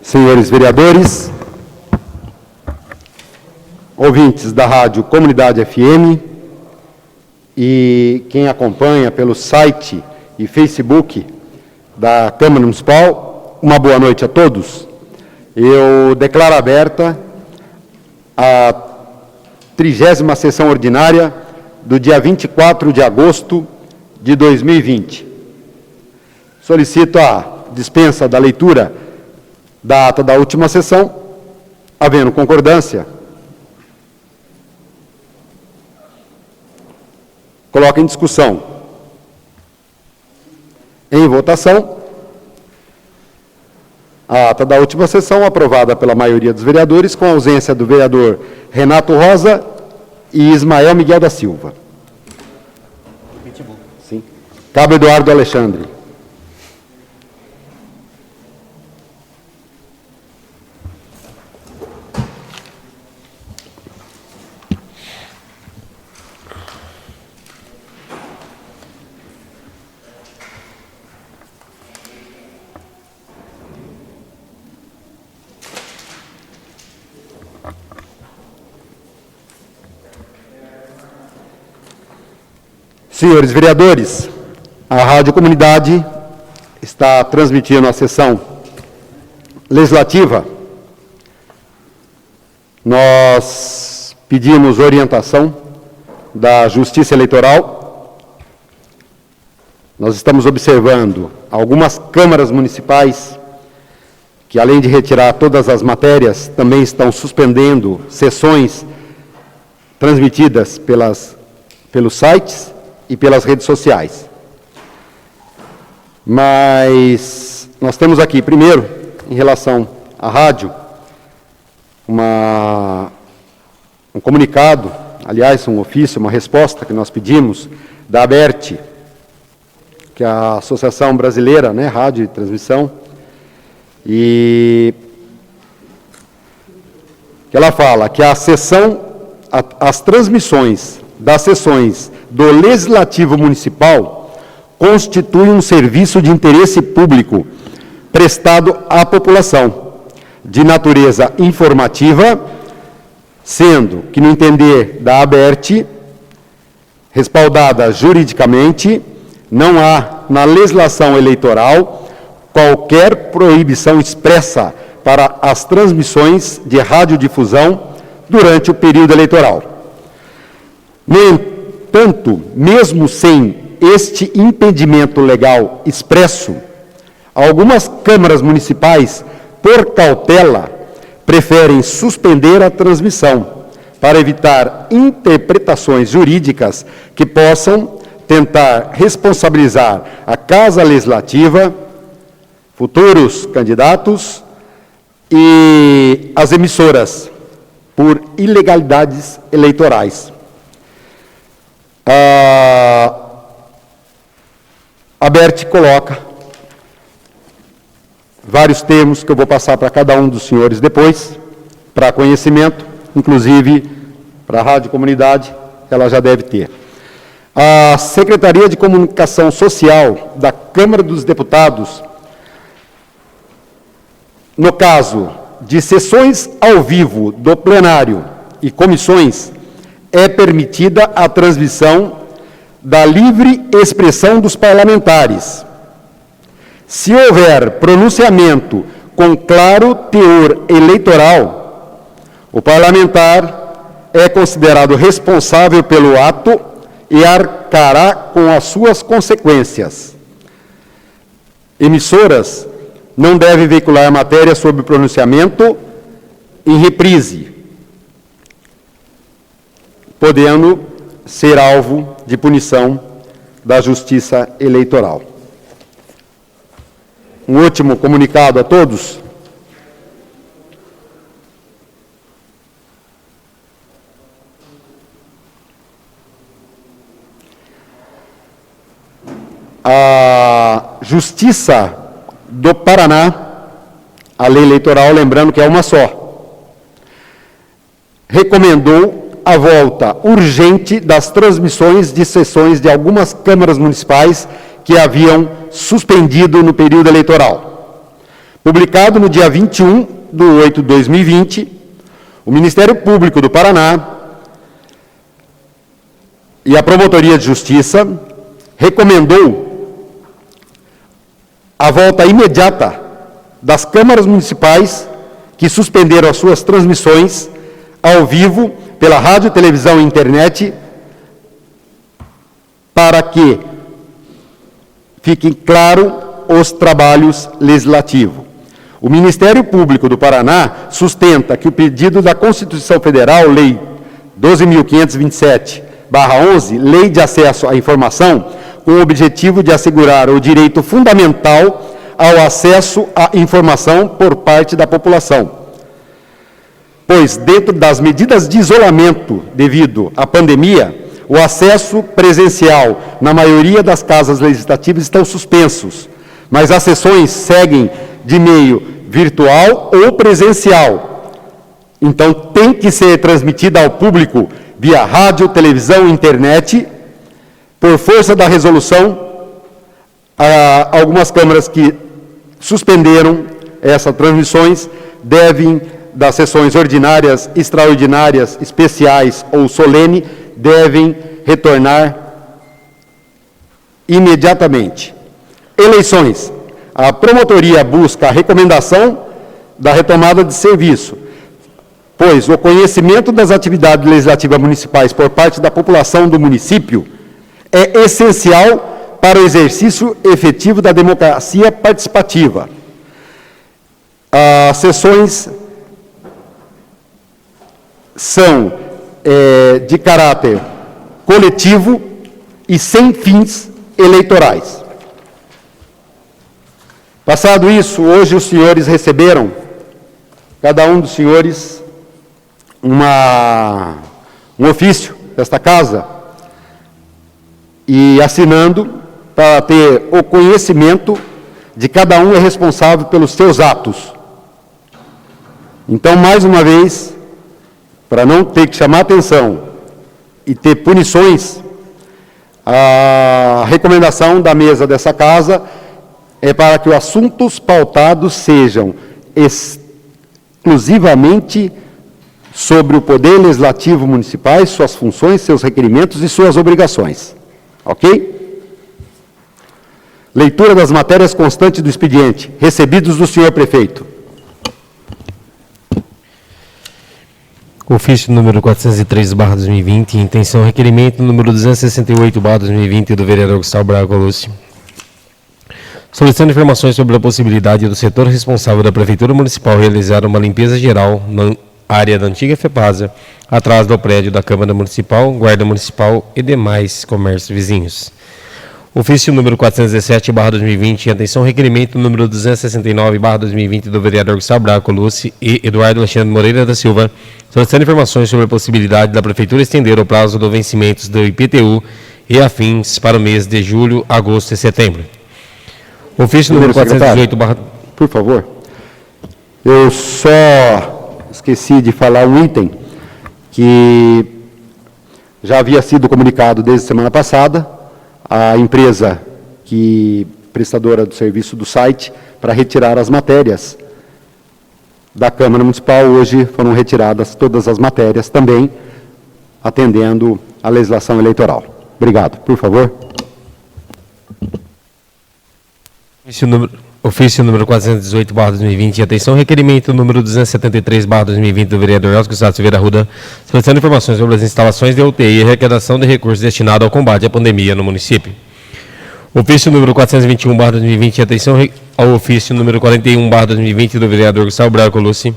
Senhores vereadores, ouvintes da Rádio Comunidade FM e quem acompanha pelo site e Facebook da Câmara Municipal, uma boa noite a todos. Eu declaro aberta a 30ª sessão ordinária do dia 24 de agosto de 2020. Solicito a dispensa da leitura da ata da última sessão, havendo concordância. Coloco em discussão. Em votação, a ata da última sessão, aprovada pela maioria dos vereadores, com a ausência do vereador Renato Rosa e Ismael Miguel da Silva. Sim. Cabo Eduardo Alexandre. Senhores vereadores, a Rádio Comunidade está transmitindo a sessão legislativa. Nós pedimos orientação da Justiça Eleitoral. Nós estamos observando algumas câmaras municipais que, além de retirar todas as matérias, também estão suspendendo sessões transmitidas pelos sites e pelas redes sociais. Mas nós temos aqui, primeiro, em relação à rádio, um comunicado, aliás, um ofício, uma resposta que nós pedimos da ABERT, que é a Associação Brasileira, Rádio e Transmissão, e que ela fala que as transmissões das sessões do Legislativo Municipal constitui um serviço de interesse público prestado à população, de natureza informativa, sendo que, no entender da ABERT, respaldada juridicamente, não há na legislação eleitoral qualquer proibição expressa para as transmissões de radiodifusão durante o período eleitoral. No entanto, mesmo sem este impedimento legal expresso, algumas câmaras municipais, por cautela, preferem suspender a transmissão para evitar interpretações jurídicas que possam tentar responsabilizar a Casa Legislativa, futuros candidatos e as emissoras por ilegalidades eleitorais. A ABERT coloca vários termos que eu vou passar para cada um dos senhores depois, para conhecimento, inclusive para a Rádio Comunidade, ela já deve ter. A Secretaria de Comunicação Social da Câmara dos Deputados, no caso de sessões ao vivo do plenário e comissões, é permitida a transmissão da livre expressão dos parlamentares. Se houver pronunciamento com claro teor eleitoral, o parlamentar é considerado responsável pelo ato e arcará com as suas consequências. Emissoras não devem veicular matéria sobre pronunciamento em reprise, podendo ser alvo de punição da Justiça Eleitoral. Um último comunicado a todos. A Justiça do Paraná, a lei eleitoral, lembrando que é uma só, recomendou a volta urgente das transmissões de sessões de algumas câmaras municipais que haviam suspendido no período eleitoral. Publicado no dia 21/8/2020, o Ministério Público do Paraná e a Promotoria de Justiça recomendou a volta imediata das câmaras municipais que suspenderam as suas transmissões ao vivo pela rádio, televisão e internet, para que fiquem claros os trabalhos legislativos. O Ministério Público do Paraná sustenta que o pedido da Constituição Federal, Lei 12.527/11, Lei de Acesso à Informação, com o objetivo de assegurar o direito fundamental ao acesso à informação por parte da população. Pois, dentro das medidas de isolamento devido à pandemia, o acesso presencial na maioria das casas legislativas estão suspensos, mas as sessões seguem de meio virtual ou presencial. Então, tem que ser transmitida ao público via rádio, televisão e internet. Por força da resolução, algumas câmaras que suspenderam essas transmissões devem, das sessões ordinárias, extraordinárias, especiais ou solene, devem retornar imediatamente. Eleições. A promotoria busca a recomendação da retomada de serviço, pois o conhecimento das atividades legislativas municipais por parte da população do município é essencial para o exercício efetivo da democracia participativa. As sessões são de caráter coletivo e sem fins eleitorais. Passado isso, hoje os senhores receberam, cada um dos senhores, um ofício desta casa, e assinando para ter o conhecimento de cada um é responsável pelos seus atos. Então, mais uma vez, para não ter que chamar atenção e ter punições, a recomendação da mesa dessa casa é para que os assuntos pautados sejam exclusivamente sobre o Poder Legislativo Municipal, suas funções, seus requerimentos e suas obrigações. Ok? Leitura das matérias constantes do expediente, recebidos do senhor prefeito. Ofício número 403/2020, intenção requerimento número 268/2020 do vereador Gustavo Braga Colucci, solicitando informações sobre a possibilidade do setor responsável da Prefeitura Municipal realizar uma limpeza geral na área da antiga FEPASA, atrás do prédio da Câmara Municipal, Guarda Municipal e demais comércios vizinhos. Ofício número 417/2020, atenção requerimento número 269/2020 do vereador Gustavo Braga Colucci e Eduardo Alexandre Moreira da Silva, solicitando informações sobre a possibilidade da Prefeitura estender o prazo do vencimento do IPTU e afins para o mês de julho, agosto e setembro. Ofício número 418. Por favor. Eu só esqueci de falar um item que já havia sido comunicado desde a semana passada, a empresa prestadora do serviço do site, para retirar as matérias da Câmara Municipal. Hoje foram retiradas todas as matérias também, atendendo à legislação eleitoral. Obrigado. Por favor. Ofício número 418/2020, atenção requerimento número 273/2020 do vereador Elcio Gustavo Silveira Arruda, solicitando informações sobre as instalações de UTI e arrecadação de recursos destinados ao combate à pandemia no município. Ofício número 421/2020, atenção ao ofício número 41/2020 do vereador Gustavo Braga Colucci,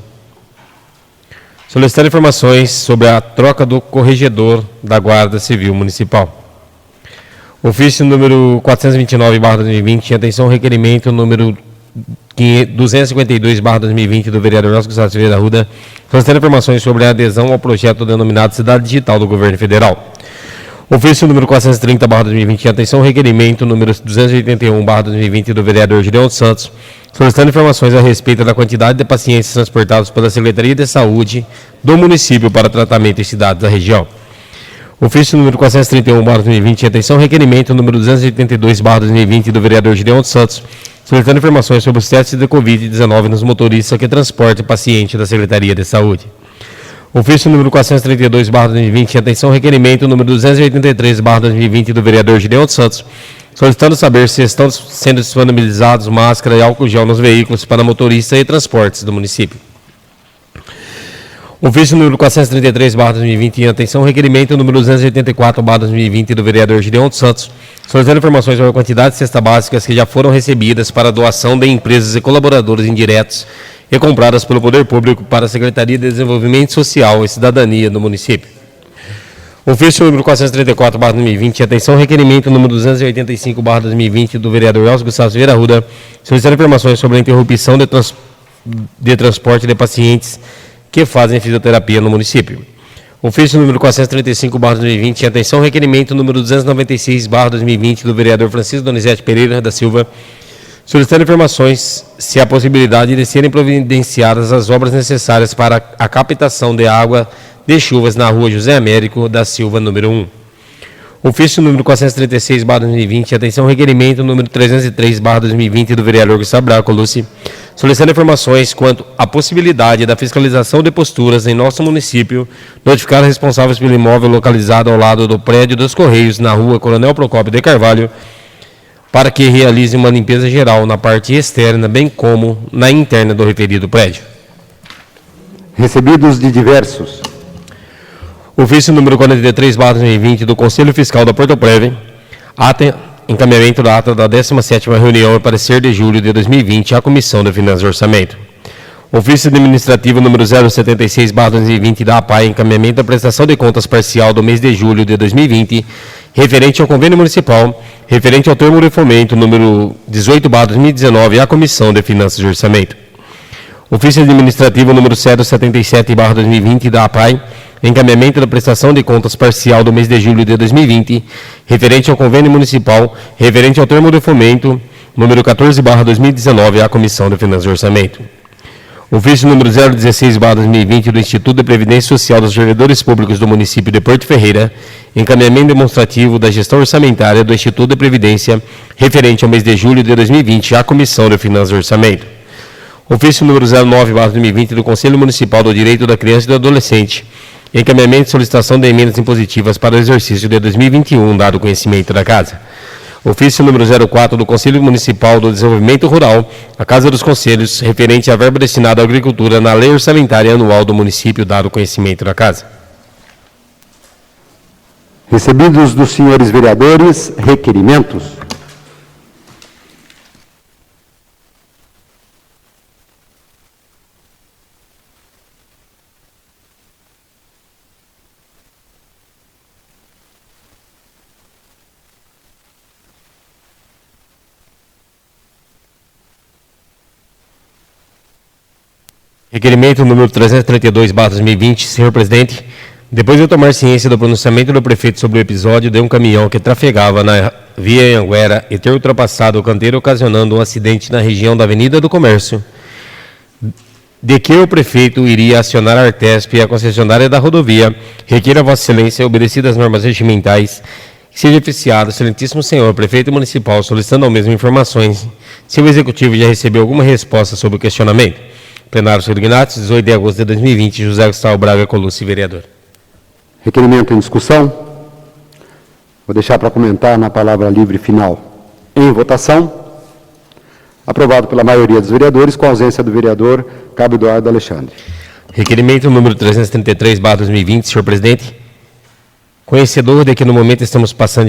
solicitando informações sobre a troca do corregedor da Guarda Civil Municipal. Ofício número 429/2020, atenção requerimento número 252/2020 do vereador Elcio Gustavo Silveira Arruda, solicitando informações sobre a adesão ao projeto denominado Cidade Digital do Governo Federal. Ofício número 430/2020, atenção requerimento número 281/2020 do vereador Gideon Santos, solicitando informações a respeito da quantidade de pacientes transportados pela Secretaria de Saúde do município para tratamento em cidades da região. Ofício número 431/2020, atenção, requerimento número 282/2020 do vereador Gideon dos Santos, solicitando informações sobre os testes de Covid-19 nos motoristas que transportam paciente da Secretaria de Saúde. Ofício número 432/2020, atenção, requerimento número 283/2020 do vereador Gideon dos Santos, solicitando saber se estão sendo disponibilizados máscara e álcool gel nos veículos para motoristas e transportes do município. Ofício número 433/2020, atenção, requerimento número 284/2020 do vereador Gideon dos Santos, solicitando informações sobre a quantidade de cestas básicas que já foram recebidas para doação de empresas e colaboradores indiretos e compradas pelo Poder Público para a Secretaria de Desenvolvimento Social e Cidadania do município. Ofício número 434/2020, atenção, requerimento número 285/2020 do vereador Elcio Gustavo Silveira Arruda, solicitando informações sobre a interrupção de transporte de pacientes que fazem fisioterapia no município. Ofício número 435/2020, atenção, requerimento número 296/2020 do vereador Francisco Donizete Pereira da Silva, solicitando informações se há possibilidade de serem providenciadas as obras necessárias para a captação de água de chuvas na rua José Américo da Silva, número 1. Ofício número 436/2020, atenção, requerimento número 303/2020 do vereador Gustavo Braga Colucci, solicitando informações quanto à possibilidade da fiscalização de posturas em nosso município, notificar os responsáveis pelo imóvel localizado ao lado do prédio dos Correios, na rua Coronel Procópio de Carvalho, para que realize uma limpeza geral na parte externa, bem como na interna do referido prédio. Recebidos de diversos. Ofício número 43/2020 do Conselho Fiscal da Porto Preve, encaminhamento da ata da 17ª reunião e parecer de julho de 2020 à Comissão de Finanças e Orçamento. Ofício administrativo número 076/2020 da APAI, encaminhamento da prestação de contas parcial do mês de julho de 2020, referente ao convênio municipal, referente ao termo de fomento número 18/2019 à Comissão de Finanças e Orçamento. Ofício administrativo número 077/2020 da APAI, encaminhamento da prestação de contas parcial do mês de julho de 2020, referente ao convênio municipal, referente ao termo de fomento número 14/2019 à Comissão de Finanças e Orçamento. Ofício número 016/2020 do Instituto de Previdência Social dos Servidores Públicos do município de Porto Ferreira, encaminhamento demonstrativo da gestão orçamentária do Instituto de Previdência, referente ao mês de julho de 2020 à Comissão de Finanças e Orçamento. Ofício número 09/2020 do Conselho Municipal do Direito da Criança e do Adolescente, encaminhamento de solicitação de emendas impositivas para o exercício de 2021, dado conhecimento da Casa. Ofício número 04 do Conselho Municipal do Desenvolvimento Rural, a Casa dos Conselhos, referente à verba destinada à agricultura na Lei Orçamentária Anual do município, dado conhecimento da Casa. Recebidos dos senhores vereadores, requerimentos. Requerimento número 332/2020, senhor presidente, depois de eu tomar ciência do pronunciamento do prefeito sobre o episódio de um caminhão que trafegava na via Anhanguera e ter ultrapassado o canteiro ocasionando um acidente na região da Avenida do Comércio, de que o prefeito iria acionar a Artesp e a concessionária da rodovia, requer a Vossa Excelência, obedecidas as normas regimentais, que seja oficiado, excelentíssimo senhor prefeito municipal, solicitando ao mesmo informações, se o executivo já recebeu alguma resposta sobre o questionamento. Plenário Sr. Ignacio, 18 de agosto de 2020, José Gustavo Braga Colucci, vereador. Requerimento em discussão. Vou deixar para comentar na palavra livre final. Em votação. Aprovado pela maioria dos vereadores, com a ausência do vereador Cabo Eduardo Alexandre. Requerimento número 333/2020, senhor presidente. Conhecedor de que no momento estamos passando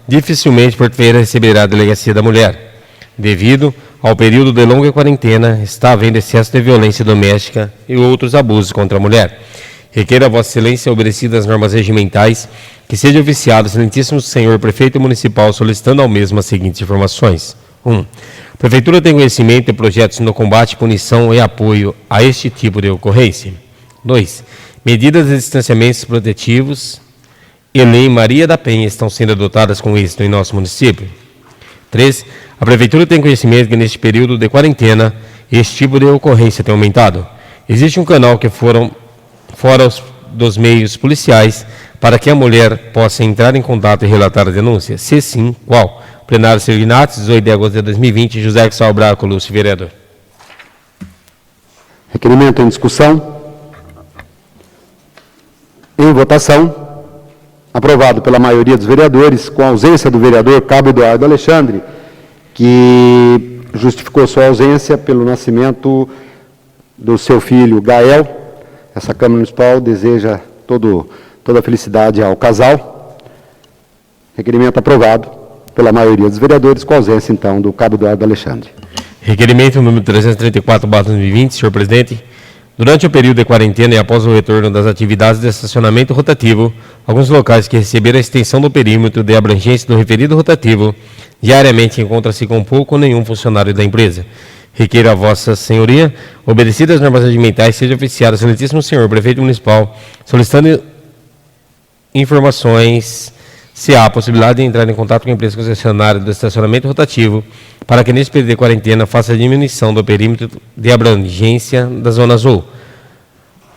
dificilmente Porto Ferreira receberá a Delegacia da Mulher. Devido ao período de longa quarentena, está havendo excesso de violência doméstica e outros abusos contra a mulher. Requer a Vossa Excelência, obedecidas as normas regimentais, que seja oficiado o excelentíssimo senhor prefeito municipal, solicitando ao mesmo as seguintes informações. 1. A Prefeitura tem conhecimento de projetos no combate, punição e apoio a este tipo de ocorrência. 2. Medidas de distanciamentos protetivos e Lei Maria da Penha estão sendo adotadas com êxito em nosso município. 3. A Prefeitura tem conhecimento que neste período de quarentena esse tipo de ocorrência tem aumentado? Existe um canal que fora dos meios policiais para que a mulher possa entrar em contato e relatar a denúncia? Se sim, qual? Plenário Servinatos, 18 de agosto de 2020, José Cristóvão Braco Lúcio, vereador. Requerimento em discussão. Em votação. Aprovado pela maioria dos vereadores, com a ausência do vereador Cabo Eduardo Alexandre, que justificou sua ausência pelo nascimento do seu filho Gael. Essa Câmara Municipal deseja toda a felicidade ao casal. Requerimento aprovado pela maioria dos vereadores, com a ausência, então, do Cabo Eduardo Alexandre. Requerimento número 334/2020, senhor presidente. Durante o período de quarentena e após o retorno das atividades de estacionamento rotativo, alguns locais que receberam a extensão do perímetro de abrangência do referido rotativo diariamente encontra-se com pouco ou nenhum funcionário da empresa. Requeiro a Vossa Senhoria, obedecidas as normas regimentais, seja oficiado ao excelentíssimo senhor prefeito municipal, solicitando informações se há a possibilidade de entrar em contato com a empresa concessionária do estacionamento rotativo para que, nesse período de quarentena, faça a diminuição do perímetro de abrangência da Zona Azul,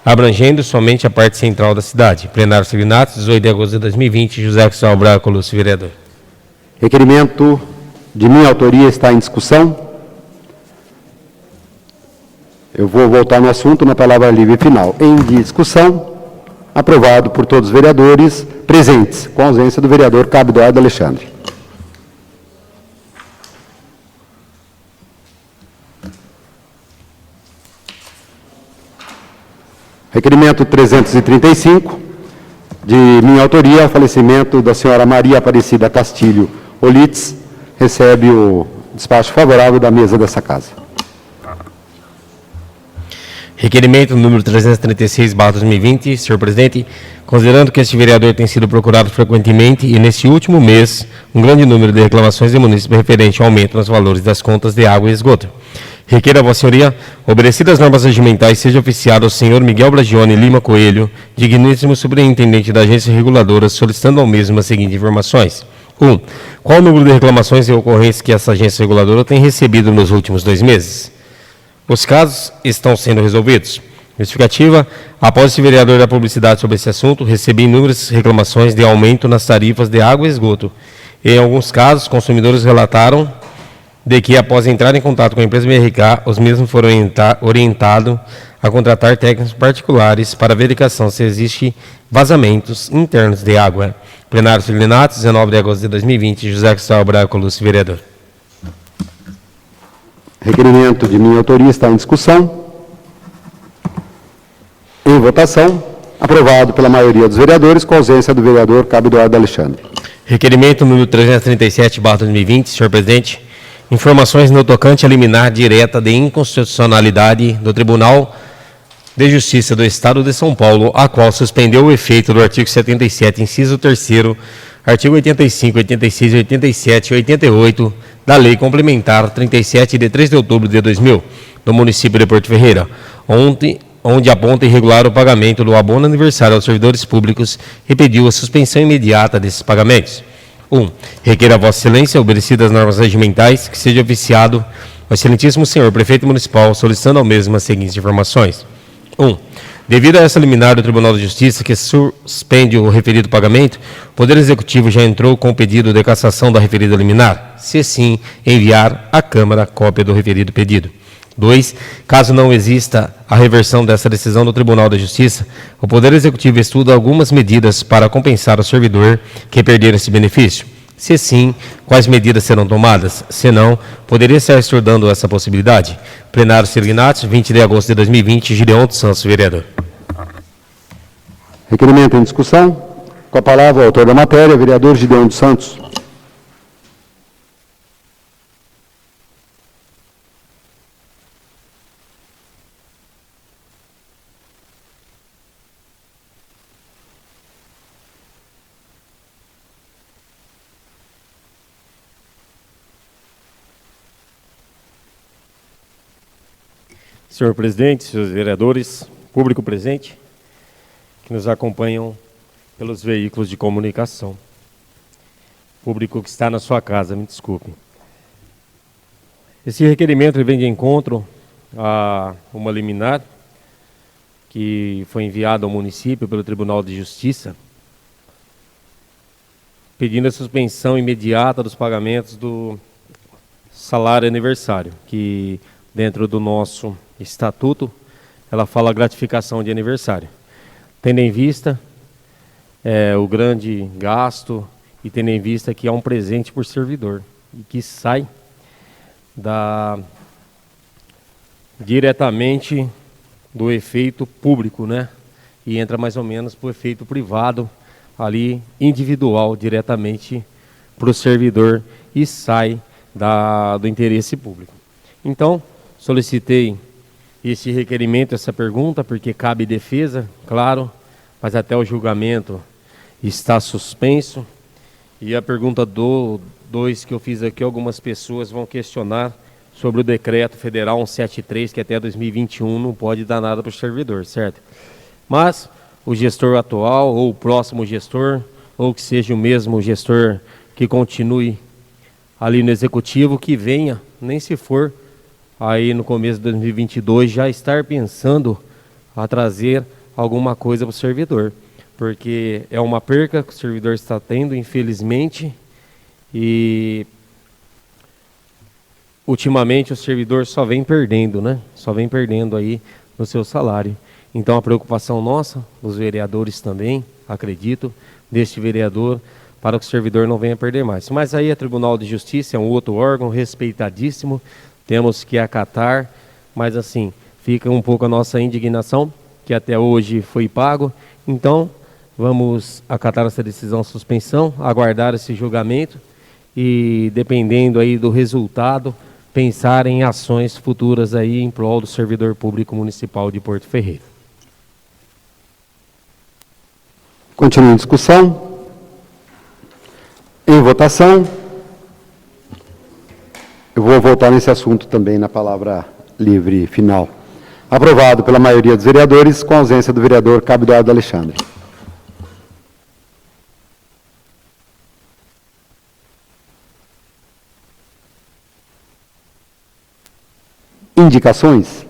abrangendo somente a parte central da cidade. Plenário Servinatos, 18 de agosto de 2020, José Cristóvão Braco Lúcio, vereador. Requerimento de minha autoria está em discussão. Eu vou voltar no assunto na palavra livre final. Em discussão, aprovado por todos os vereadores presentes, com a ausência do vereador Cabo Eduardo Alexandre. Requerimento 335, de minha autoria, falecimento da senhora Maria Aparecida Castilho Olitz, recebe o despacho favorável da mesa dessa casa. Requerimento número 336/2020, senhor presidente, considerando que este vereador tem sido procurado frequentemente e, neste último mês, um grande número de reclamações de munícipes referente ao aumento nos valores das contas de água e esgoto. Requeiro a Vossa Senhoria, obedecidas as normas regimentais, seja oficiado ao senhor Miguel Bragione Lima Coelho, digníssimo superintendente da agência reguladora, solicitando ao mesmo as seguintes informações. 1. Qual o número de reclamações e ocorrências que essa agência reguladora tem recebido nos últimos 2 meses? Os casos estão sendo resolvidos. Justificativa: após esse vereador da publicidade sobre esse assunto, recebi inúmeras reclamações de aumento nas tarifas de água e esgoto. Em alguns casos, consumidores relataram de que, após entrar em contato com a empresa BRK, os mesmos foram orientados a contratar técnicos particulares para verificação se existem vazamentos internos de água. Plenário Servinatos, 19 de agosto de 2020, José Cristóvão Braco Lúcio, vereador. Requerimento de minha autoria está em discussão. Em votação, aprovado pela maioria dos vereadores, com a ausência do vereador Cabo Eduardo Alexandre. Requerimento número 337/2020, senhor presidente. Informações no tocante a liminar direta de inconstitucionalidade do Tribunal de Justiça do Estado de São Paulo, a qual suspendeu o efeito do artigo 77, inciso 3º, artigo 85, 86, 87 e 88 da Lei Complementar 37 de 3 de outubro de 2000, do município de Porto Ferreira, onde aponta irregular o pagamento do abono aniversário aos servidores públicos e pediu a suspensão imediata desses pagamentos. 1. Requer a Vossa Excelência, obedecidas as normas regimentais, que seja oficiado ao excelentíssimo senhor prefeito municipal, solicitando ao mesmo as seguintes informações. 1. Devido a essa liminar do Tribunal de Justiça que suspende o referido pagamento, o Poder Executivo já entrou com o pedido de cassação da referida liminar. Se sim, enviar à Câmara cópia do referido pedido. 2. Caso não exista a reversão dessa decisão do Tribunal de Justiça, o Poder Executivo estuda algumas medidas para compensar o servidor que perder esse benefício. Se sim, quais medidas serão tomadas? Se não, poderia estar estudando essa possibilidade. Plenário Servinatos, 20 de agosto de 2020, Gideon dos Santos, vereador. Requerimento em discussão. Com a palavra o autor da matéria, vereador Gideon dos Santos. Senhor presidente, senhores vereadores, público presente, que nos acompanham pelos veículos de comunicação. Público que está na sua casa, me desculpe. Esse requerimento vem de encontro uma liminar que foi enviada ao município pelo Tribunal de Justiça, pedindo a suspensão imediata dos pagamentos do salário aniversário, que dentro do nosso estatuto, ela fala gratificação de aniversário. Tendo em vista o grande gasto e tendo em vista que é um presente por servidor e que sai diretamente do efeito público, né? E entra mais ou menos para o efeito privado, ali individual, diretamente para o servidor e sai do interesse público. Então, solicitei esse requerimento, essa pergunta, porque cabe defesa, claro, mas até o julgamento está suspenso. E a pergunta 2 que eu fiz aqui, algumas pessoas vão questionar sobre o decreto federal 173, que até 2021 não pode dar nada para o servidor, certo? Mas o gestor atual, ou o próximo gestor, ou que seja o mesmo gestor que continue ali no executivo, que venha, nem se for aí no começo de 2022, já estar pensando a trazer alguma coisa para o servidor, porque é uma perca que o servidor está tendo, infelizmente, e ultimamente o servidor só vem perdendo, né? Só vem perdendo aí no seu salário. Então a preocupação nossa, dos vereadores também, acredito, deste vereador, para que o servidor não venha perder mais. Mas aí é Tribunal de Justiça, é um outro órgão respeitadíssimo, temos que acatar, mas assim, fica um pouco a nossa indignação, que até hoje foi pago. Então, vamos acatar essa decisão de suspensão, aguardar esse julgamento e, dependendo aí do resultado, pensar em ações futuras aí em prol do servidor público municipal de Porto Ferreira. Continua em discussão. Em votação. Eu vou voltar nesse assunto também na palavra livre final. Aprovado pela maioria dos vereadores, com a ausência do vereador Cabo Eduardo Alexandre. Indicações.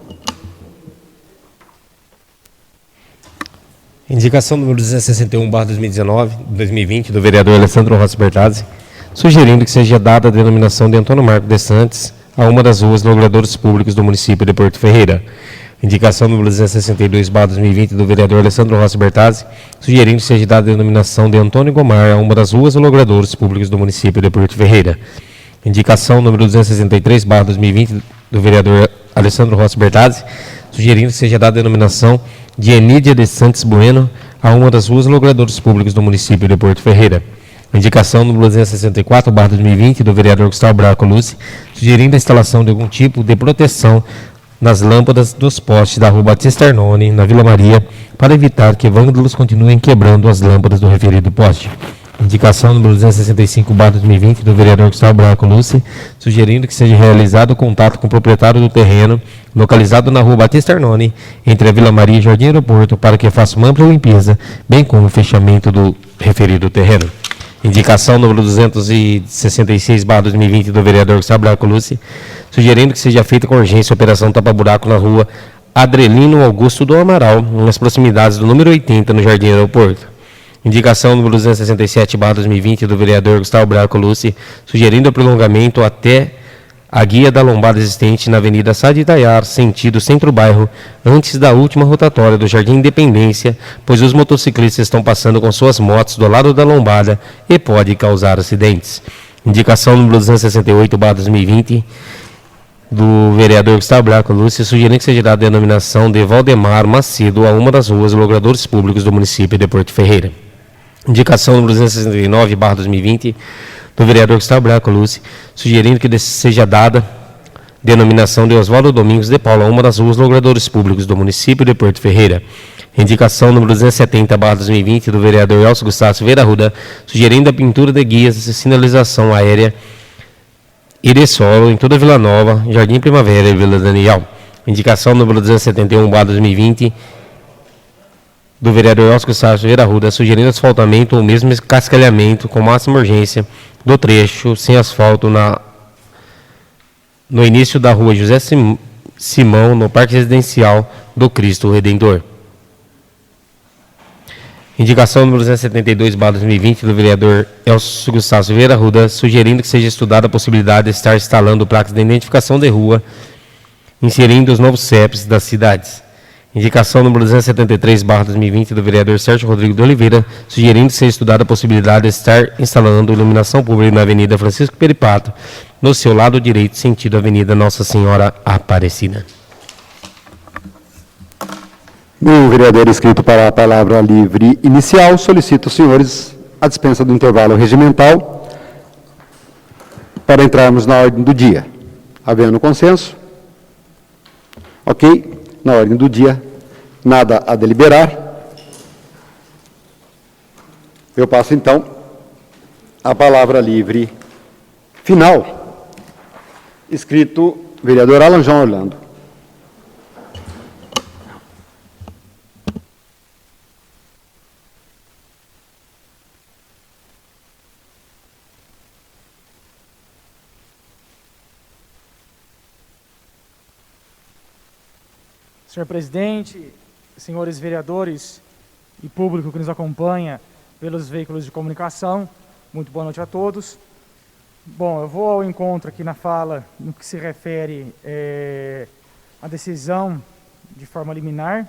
Indicação número 261/2019-2020 do vereador Alessandro Rossi Bertazzi, sugerindo que seja dada a denominação de Antônio Marco de Santos a uma das ruas logradores públicos do município de Porto Ferreira. Indicação número 262/2020 do vereador Alessandro Rossi Bertazzi, sugerindo que seja dada a denominação de Antônio Gomar a uma das ruas logradores públicos do município de Porto Ferreira. Indicação número 263/2020 do vereador Alessandro Rossi Bertazzi, sugerindo que seja dada a denominação de Enídia de Santos Bueno a uma das ruas logradores públicos do município de Porto Ferreira. Indicação número 264/2020 do vereador Gustavo Braco Luce, sugerindo a instalação de algum tipo de proteção nas lâmpadas dos postes da rua Batista Arnone, na Vila Maria, para evitar que vândalos continuem quebrando as lâmpadas do referido poste. Indicação número 265/2020 do vereador Gustavo Braco Luce, sugerindo que seja realizado contato com o proprietário do terreno, localizado na rua Batista Arnone, entre a Vila Maria e Jardim Aeroporto, para que faça uma ampla limpeza, bem como o fechamento do referido terreno. Indicação número 266/2020 do vereador Gustavo Braco Luce, sugerindo que seja feita com urgência a operação tapa-buraco na rua Adrelino Augusto do Amaral, nas proximidades do número 80, no Jardim Aeroporto. Indicação número 267/2020 do vereador Gustavo Braco Luce, sugerindo o prolongamento até a guia da lombada existente na Avenida Sá de Itaiar, sentido centro-bairro, antes da última rotatória do Jardim Independência, pois os motociclistas estão passando com suas motos do lado da lombada e pode causar acidentes. Indicação número 268/2020 do vereador Gustavo Braco Luce, sugerindo que seja dada a denominação de Valdemar Macedo a uma das ruas logradores públicos do município de Porto Ferreira. Indicação número 269/2020 do vereador Gustavo Braco Luce, sugerindo que seja dada denominação de Oswaldo Domingos de Paula a uma das ruas logradores públicos do município de Porto Ferreira. Indicação número 270/2020 do vereador Elcio Gustavo Silveira Arruda, sugerindo a pintura de guias de sinalização aérea e de solo em toda a Vila Nova, Jardim Primavera e Vila Daniel. Indicação número 271/2020 do vereador Elcio Gustavo Silveira Arruda, sugerindo asfaltamento ou mesmo cascalhamento com máxima urgência do trecho sem asfalto no início da rua Simão, no Parque Residencial do Cristo Redentor. Indicação número 272/2020 do vereador Elcio Gustavo Silveira Arruda, sugerindo que seja estudada a possibilidade de estar instalando placas de identificação de rua, inserindo os novos CEPs das cidades. Indicação número 273/2020 do vereador Sérgio Rodrigo de Oliveira, sugerindo que seja estudada a possibilidade de estar instalando iluminação pública na Avenida Francisco Peripato, no seu lado direito, sentido Avenida Nossa Senhora Aparecida. O vereador inscrito para a palavra livre inicial solicita aos senhores a dispensa do intervalo regimental para entrarmos na ordem do dia. Havendo consenso? Ok. Na ordem do dia, nada a deliberar. Eu passo, então, a palavra livre final. Escrito, vereador Alan João Orlando. Senhor presidente, senhores vereadores e público que nos acompanha pelos veículos de comunicação, muito boa noite a todos. Bom, eu vou ao encontro aqui na fala no que se refere à decisão de forma liminar,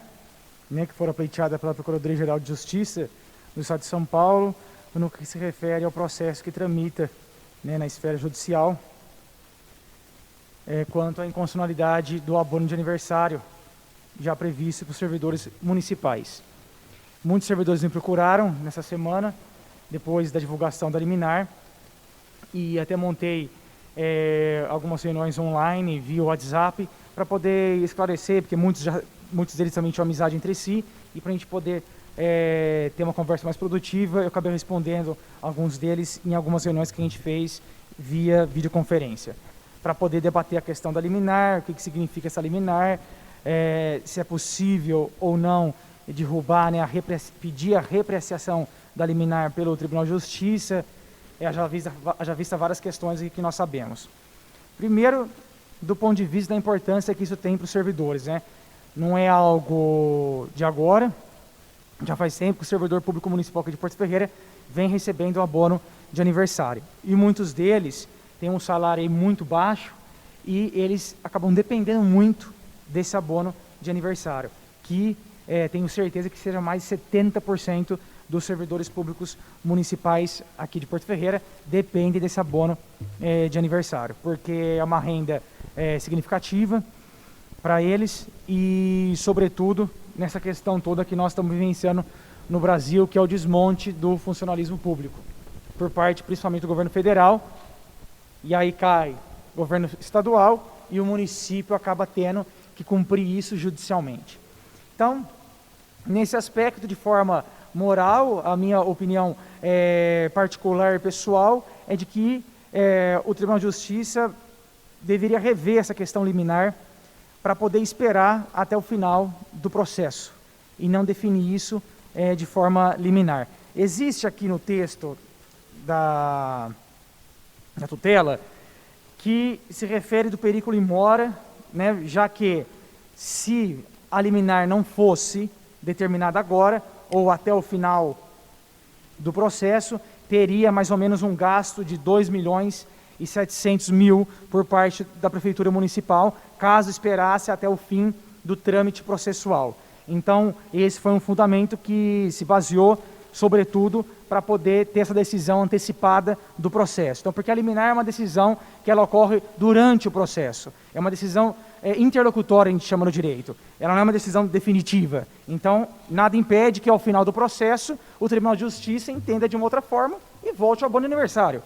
né, que fora pleiteada pela Procuradoria-Geral de Justiça do Estado de São Paulo, no que se refere ao processo que tramita, né, na esfera judicial, quanto à inconstitucionalidade do abono de aniversário, já previsto para os servidores municipais. Muitos servidores me procuraram nessa semana, depois da divulgação da liminar, e até montei algumas reuniões online, via WhatsApp, para poder esclarecer, porque muitos deles também tinham amizade entre si, e para a gente poder ter uma conversa mais produtiva, eu acabei respondendo alguns deles em algumas reuniões que a gente fez via videoconferência, para poder debater a questão da liminar, o que significa essa liminar, se é possível ou não derrubar, né, pedir a repreciação da liminar pelo Tribunal de Justiça, já vista várias questões que nós sabemos. Primeiro, do ponto de vista da importância que isso tem para os servidores, né? Não é algo de agora, já faz tempo que o servidor público municipal aqui de Porto Ferreira vem recebendo o abono de aniversário. E muitos deles têm um salário aí muito baixo e eles acabam dependendo muito desse abono de aniversário, que tenho certeza que seja mais de 70% dos servidores públicos municipais aqui de Porto Ferreira depende desse abono de aniversário, porque é uma renda significativa para eles e, sobretudo, nessa questão toda que nós estamos vivenciando no Brasil, que é o desmonte do funcionalismo público, por parte principalmente do governo federal, e aí cai o governo estadual e o município acaba tendo que cumprir isso judicialmente. Então, nesse aspecto, de forma moral, a minha opinião particular e pessoal é de que o Tribunal de Justiça deveria rever essa questão liminar para poder esperar até o final do processo e não definir isso de forma liminar. Existe aqui no texto da tutela que se refere do perículo in mora, né, já que se a liminar não fosse determinada agora ou até o final do processo, teria mais ou menos um gasto de 2.700.000 por parte da Prefeitura Municipal, caso esperasse até o fim do trâmite processual. Então, esse foi um fundamento que se baseou, sobretudo, para poder ter essa decisão antecipada do processo. Então, porque a liminar é uma decisão que ela ocorre durante o processo. É uma decisão interlocutória, a gente chama no direito. Ela não é uma decisão definitiva. Então, nada impede que, ao final do processo, o Tribunal de Justiça entenda de uma outra forma e volte ao abono de aniversário.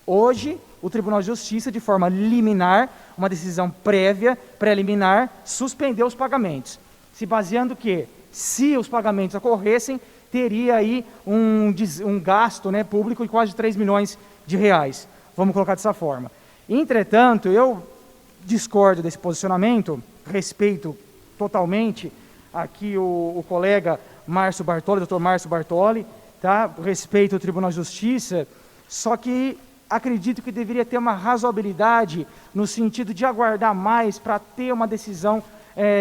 Hoje, o Tribunal de Justiça, de forma liminar, uma decisão prévia, preliminar, suspendeu os pagamentos, se baseando que, se os pagamentos ocorressem, teria aí um gasto, né, público de quase 3 milhões de reais. Vamos colocar dessa forma. Entretanto, eu discordo desse posicionamento, respeito totalmente aqui o colega Márcio Bartoli, doutor Márcio Bartoli, tá? Respeito o Tribunal de Justiça, só que acredito que deveria ter uma razoabilidade no sentido de aguardar mais para ter uma decisão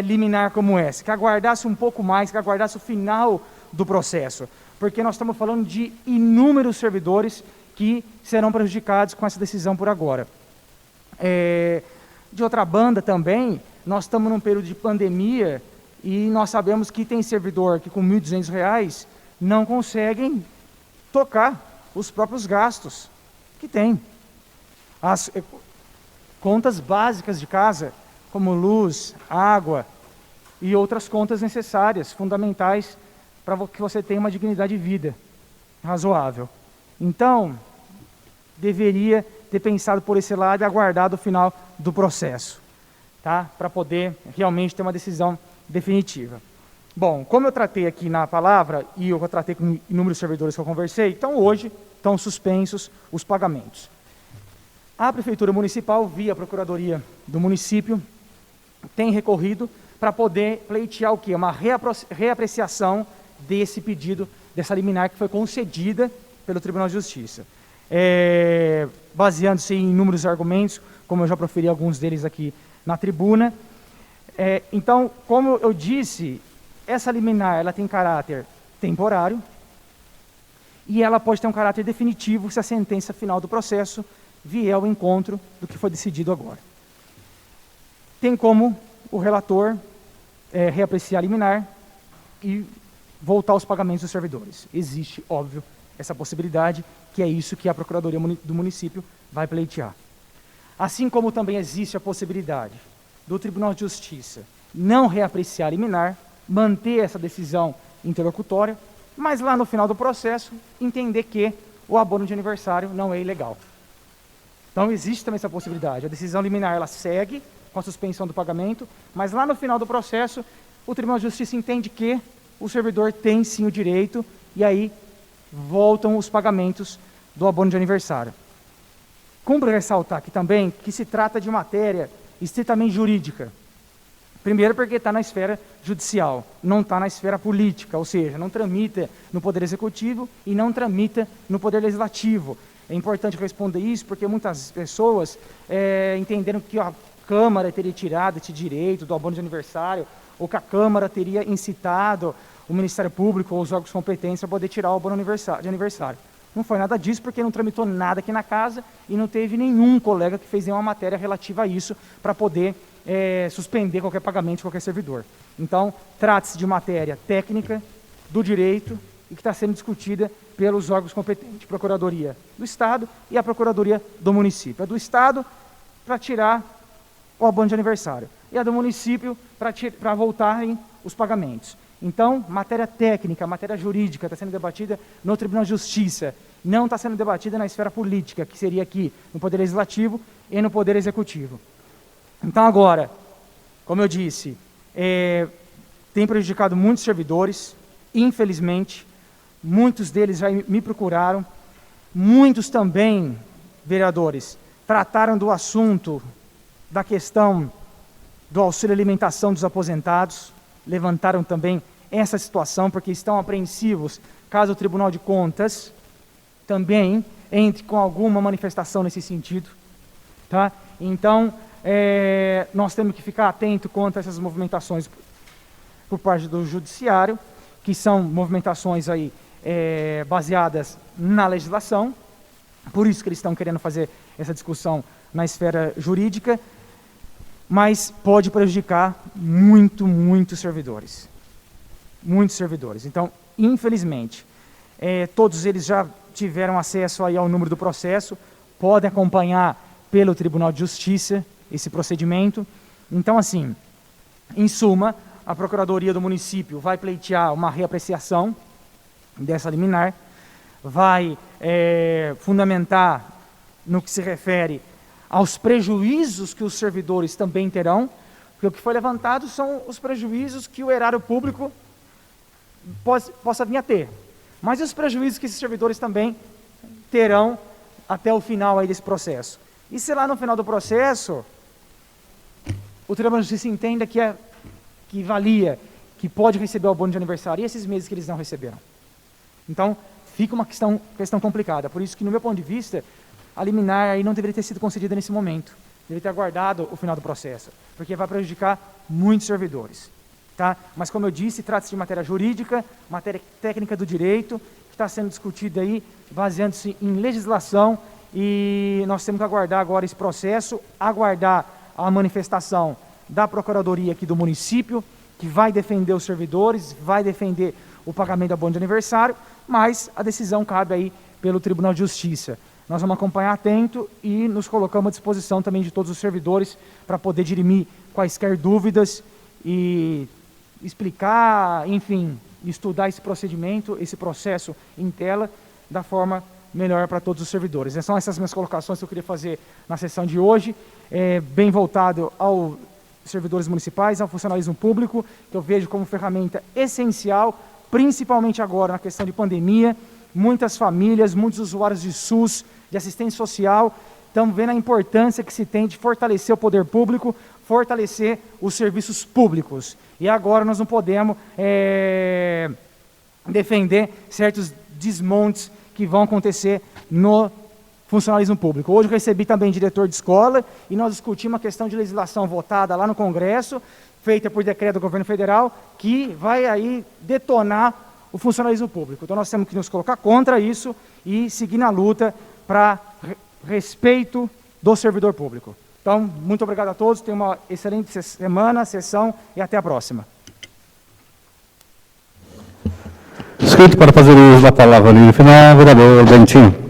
liminar como essa, que aguardasse um pouco mais, que aguardasse o final do processo, porque nós estamos falando de inúmeros servidores que serão prejudicados com essa decisão por agora. De outra banda também, nós estamos num período de pandemia e nós sabemos que tem servidor que com R$ 1.200 não conseguem tocar os próprios gastos que tem. As contas básicas de casa, como luz, água e outras contas necessárias, fundamentais para que você tenha uma dignidade de vida razoável. Então, deveria ter pensado por esse lado e aguardado o final do processo, tá? Para poder realmente ter uma decisão definitiva. Bom, como eu tratei aqui na palavra e eu tratei com inúmeros servidores que eu conversei, então hoje estão suspensos os pagamentos. A Prefeitura Municipal, via a Procuradoria do município, tem recorrido para poder pleitear o quê? Uma reapreciação desse pedido, dessa liminar que foi concedida pelo Tribunal de Justiça. Baseando-se em inúmeros argumentos, como eu já proferi alguns deles aqui na tribuna. Então, como eu disse, essa liminar ela tem caráter temporário e ela pode ter um caráter definitivo se a sentença final do processo vier ao encontro do que foi decidido agora. Tem como o relator reapreciar a liminar e voltar aos pagamentos dos servidores. Existe, óbvio, essa possibilidade, que é isso que a Procuradoria do município vai pleitear. Assim como também existe a possibilidade do Tribunal de Justiça não reapreciar a liminar, manter essa decisão interlocutória, mas lá no final do processo entender que o abono de aniversário não é ilegal. Então existe também essa possibilidade. A decisão liminar ela segue com a suspensão do pagamento, mas lá no final do processo o Tribunal de Justiça entende que o servidor tem sim o direito e aí voltam os pagamentos do abono de aniversário. Cumpre ressaltar aqui também que se trata de matéria estritamente jurídica. Primeiro porque está na esfera judicial, não está na esfera política, ou seja, não tramita no Poder Executivo e não tramita no Poder Legislativo. É importante responder isso porque muitas pessoas entenderam que a Câmara teria tirado esse direito do abono de aniversário ou que a Câmara teria incitado o Ministério Público ou os órgãos competentes a poder tirar o abono de aniversário. Não foi nada disso porque não tramitou nada aqui na casa e não teve nenhum colega que fez nenhuma matéria relativa a isso para poder suspender qualquer pagamento de qualquer servidor. Então, trata-se de matéria técnica do direito e que está sendo discutida pelos órgãos competentes, Procuradoria do Estado e a Procuradoria do município. A do Estado para tirar o abono de aniversário e a do município para voltarem os pagamentos. Então, matéria técnica, matéria jurídica está sendo debatida no Tribunal de Justiça, não está sendo debatida na esfera política, que seria aqui no Poder Legislativo e no Poder Executivo. Então agora, como eu disse, tem prejudicado muitos servidores, infelizmente, muitos deles já me procuraram, muitos também, vereadores, trataram do assunto da questão do auxílio alimentação dos aposentados, levantaram também essa situação, porque estão apreensivos caso o Tribunal de Contas também entre com alguma manifestação nesse sentido. Tá? Então, nós temos que ficar atento contra essas movimentações por parte do Judiciário, que são movimentações aí, baseadas na legislação, por isso que eles estão querendo fazer essa discussão na esfera jurídica, mas pode prejudicar muitos servidores. Muitos servidores. Então, infelizmente, todos eles já tiveram acesso aí ao número do processo, podem acompanhar pelo Tribunal de Justiça esse procedimento. Então, assim, em suma, a Procuradoria do município vai pleitear uma reapreciação dessa liminar, vai fundamentar no que se refere aos prejuízos que os servidores também terão, porque o que foi levantado são os prejuízos que o erário público possa vir a ter. Mas e os prejuízos que esses servidores também terão até o final aí desse processo? E se lá no final do processo o Tribunal de Justiça entenda que valia, que pode receber o abono de aniversário, e esses meses que eles não receberam? Então, fica uma questão complicada. Por isso que, no meu ponto de vista, a liminar aí não deveria ter sido concedida nesse momento. Deveria ter aguardado o final do processo, porque vai prejudicar muitos servidores. Tá? Mas, como eu disse, trata-se de matéria jurídica, matéria técnica do direito, que está sendo discutida aí, baseando-se em legislação, e nós temos que aguardar agora esse processo, aguardar a manifestação da Procuradoria aqui do município, que vai defender os servidores, vai defender o pagamento da abono de aniversário, mas a decisão cabe aí pelo Tribunal de Justiça. Nós vamos acompanhar atento e nos colocamos à disposição também de todos os servidores para poder dirimir quaisquer dúvidas e explicar, enfim, estudar esse procedimento, esse processo em tela, da forma melhor para todos os servidores. São essas minhas colocações que eu queria fazer na sessão de hoje, bem voltado aos servidores municipais, ao funcionalismo público, que eu vejo como ferramenta essencial, principalmente agora na questão de pandemia. Muitas famílias, muitos usuários de SUS, de assistência social, estão vendo a importância que se tem de fortalecer o poder público, fortalecer os serviços públicos. E agora nós não podemos defender certos desmontes que vão acontecer no funcionalismo público. Hoje eu recebi também diretor de escola e nós discutimos a questão de legislação votada lá no Congresso, feita por decreto do governo federal, que vai aí detonar o funcionalismo público. Então nós temos que nos colocar contra isso e seguir na luta para respeito do servidor público. Então, muito obrigado a todos, tenham uma excelente semana, sessão e até a próxima. Inscrito para fazer uso da palavra no final, vereador Bentinho.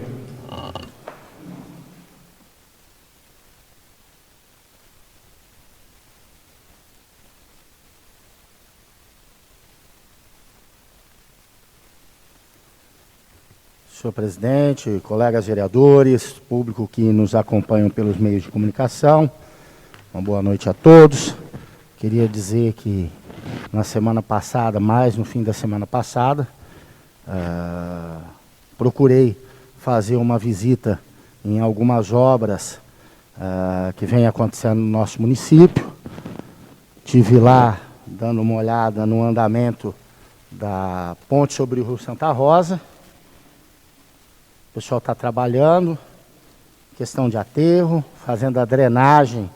Senhor presidente, colegas vereadores, público que nos acompanham pelos meios de comunicação, uma boa noite a todos. Queria dizer que na semana passada, mais no fim da semana passada, procurei fazer uma visita em algumas obras que vem acontecendo no nosso município. Estive lá dando uma olhada no andamento da ponte sobre o Rio Santa Rosa. O pessoal está trabalhando, questão de aterro, fazendo a drenagem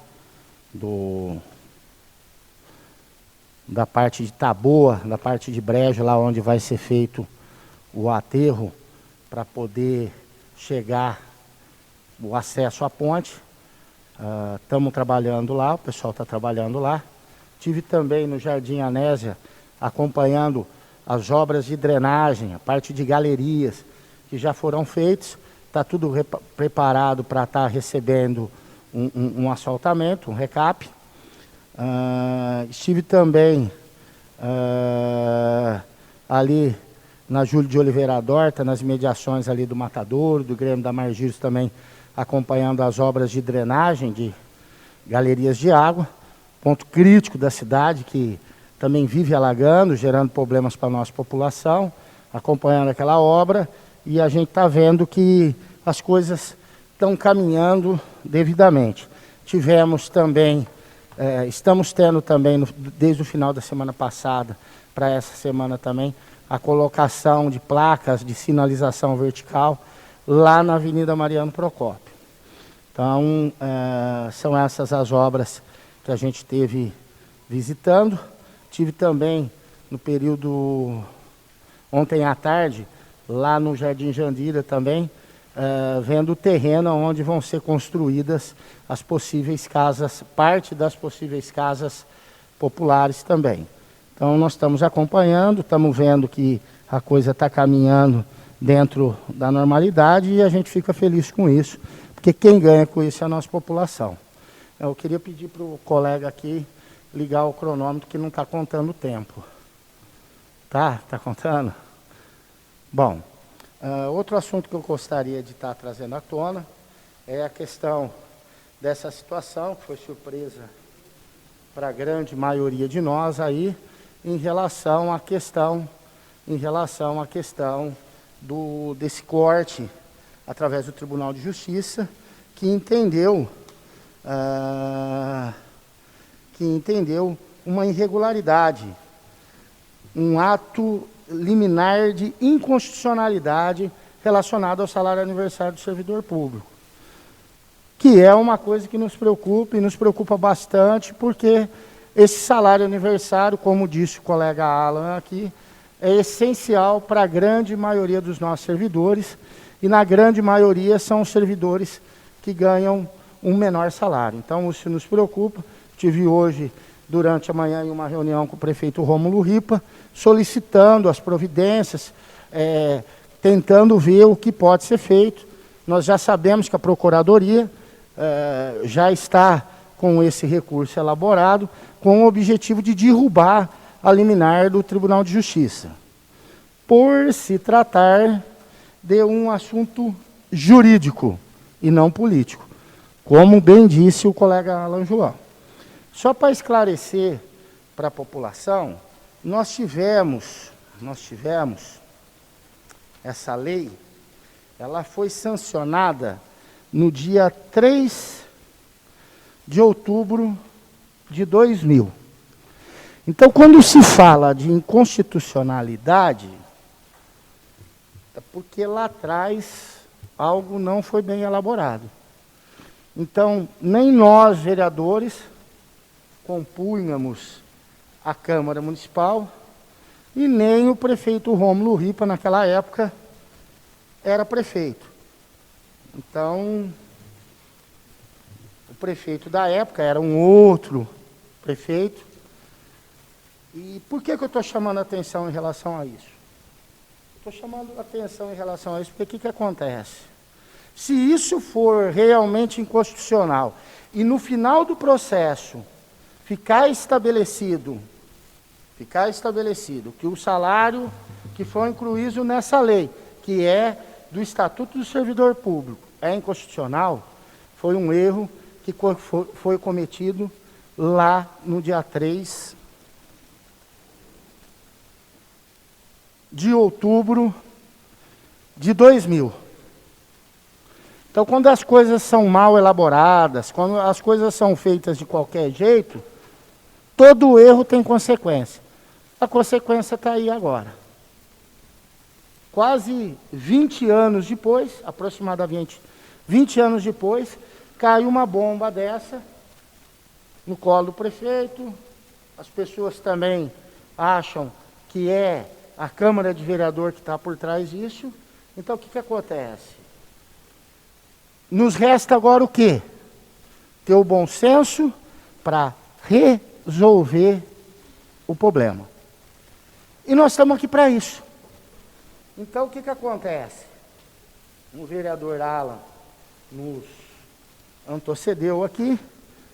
da parte de Taboa, da parte de Brejo, lá onde vai ser feito o aterro, para poder chegar o acesso à ponte. Estamos trabalhando lá, o pessoal está trabalhando lá. Tive também no Jardim Anésia, acompanhando as obras de drenagem, a parte de galerias, que já foram feitos, está tudo preparado para estar recebendo um asfaltamento, um recap. Estive também ali na Júlio de Oliveira Dorta, nas mediações ali do Matadouro, do Grêmio da Margírios também, acompanhando as obras de drenagem de galerias de água, ponto crítico da cidade, que também vive alagando, gerando problemas para a nossa população, acompanhando aquela obra. E a gente está vendo que as coisas estão caminhando devidamente. Tivemos também, estamos tendo também, desde o final da semana passada, para essa semana também, a colocação de placas de sinalização vertical lá na Avenida Mariano Procópio. Então, são essas as obras que a gente esteve visitando. Tive também, no período ontem à tarde, lá no Jardim Jandira também, vendo o terreno onde vão ser construídas as possíveis casas, parte das possíveis casas populares também. Então nós estamos acompanhando, estamos vendo que a coisa está caminhando dentro da normalidade e a gente fica feliz com isso, porque quem ganha com isso é a nossa população. Eu queria pedir para o colega aqui ligar o cronômetro que não está contando o tempo. Tá? Está contando? Bom, outro assunto que eu gostaria de estar trazendo à tona é a questão dessa situação, que foi surpresa para a grande maioria de nós aí, em relação à questão desse corte através do Tribunal de Justiça, que entendeu uma irregularidade, um ato liminar de inconstitucionalidade relacionado ao salário aniversário do servidor público. que é uma coisa que nos preocupa e nos preocupa bastante, porque esse salário aniversário, como disse o colega Alan aqui, é essencial para a grande maioria dos nossos servidores, e na grande maioria são os servidores que ganham um menor salário. Então, isso nos preocupa. Tive hoje, durante a manhã, em uma reunião com o prefeito Rômulo Ripa, solicitando as providências, tentando ver o que pode ser feito. Nós já sabemos que a Procuradoria já está com esse recurso elaborado, com o objetivo de derrubar a liminar do Tribunal de Justiça, por se tratar de um assunto jurídico e não político, como bem disse o colega Alan João. Só para esclarecer para a população, nós tivemos essa lei, ela foi sancionada no dia 3 de outubro de 2000. Então, quando se fala de inconstitucionalidade, é porque lá atrás algo não foi bem elaborado. Então, nem nós, vereadores, compunhamos a Câmara Municipal, e nem o prefeito Rômulo Ripa, naquela época, era prefeito. Então, o prefeito da época era um outro prefeito. E por que eu estou chamando a atenção em relação a isso? Estou chamando a atenção em relação a isso porque o que acontece? Se isso for realmente inconstitucional e no final do processo ficar estabelecido que o salário que foi incluído nessa lei, que é do Estatuto do Servidor Público, é inconstitucional, foi um erro que foi cometido lá no dia 3 de outubro de 2000. Então, quando as coisas são mal elaboradas, quando as coisas são feitas de qualquer jeito, todo erro tem consequência. A consequência está aí agora. Quase 20 anos depois, aproximadamente 20 anos depois, caiu uma bomba dessa no colo do prefeito. As pessoas também acham que é a Câmara de Vereador que está por trás disso. Então, o que acontece? Nos resta agora o quê? Ter o bom senso para resolver o problema. E nós estamos aqui para isso. Então, o que acontece? O vereador Alan nos antecedeu aqui,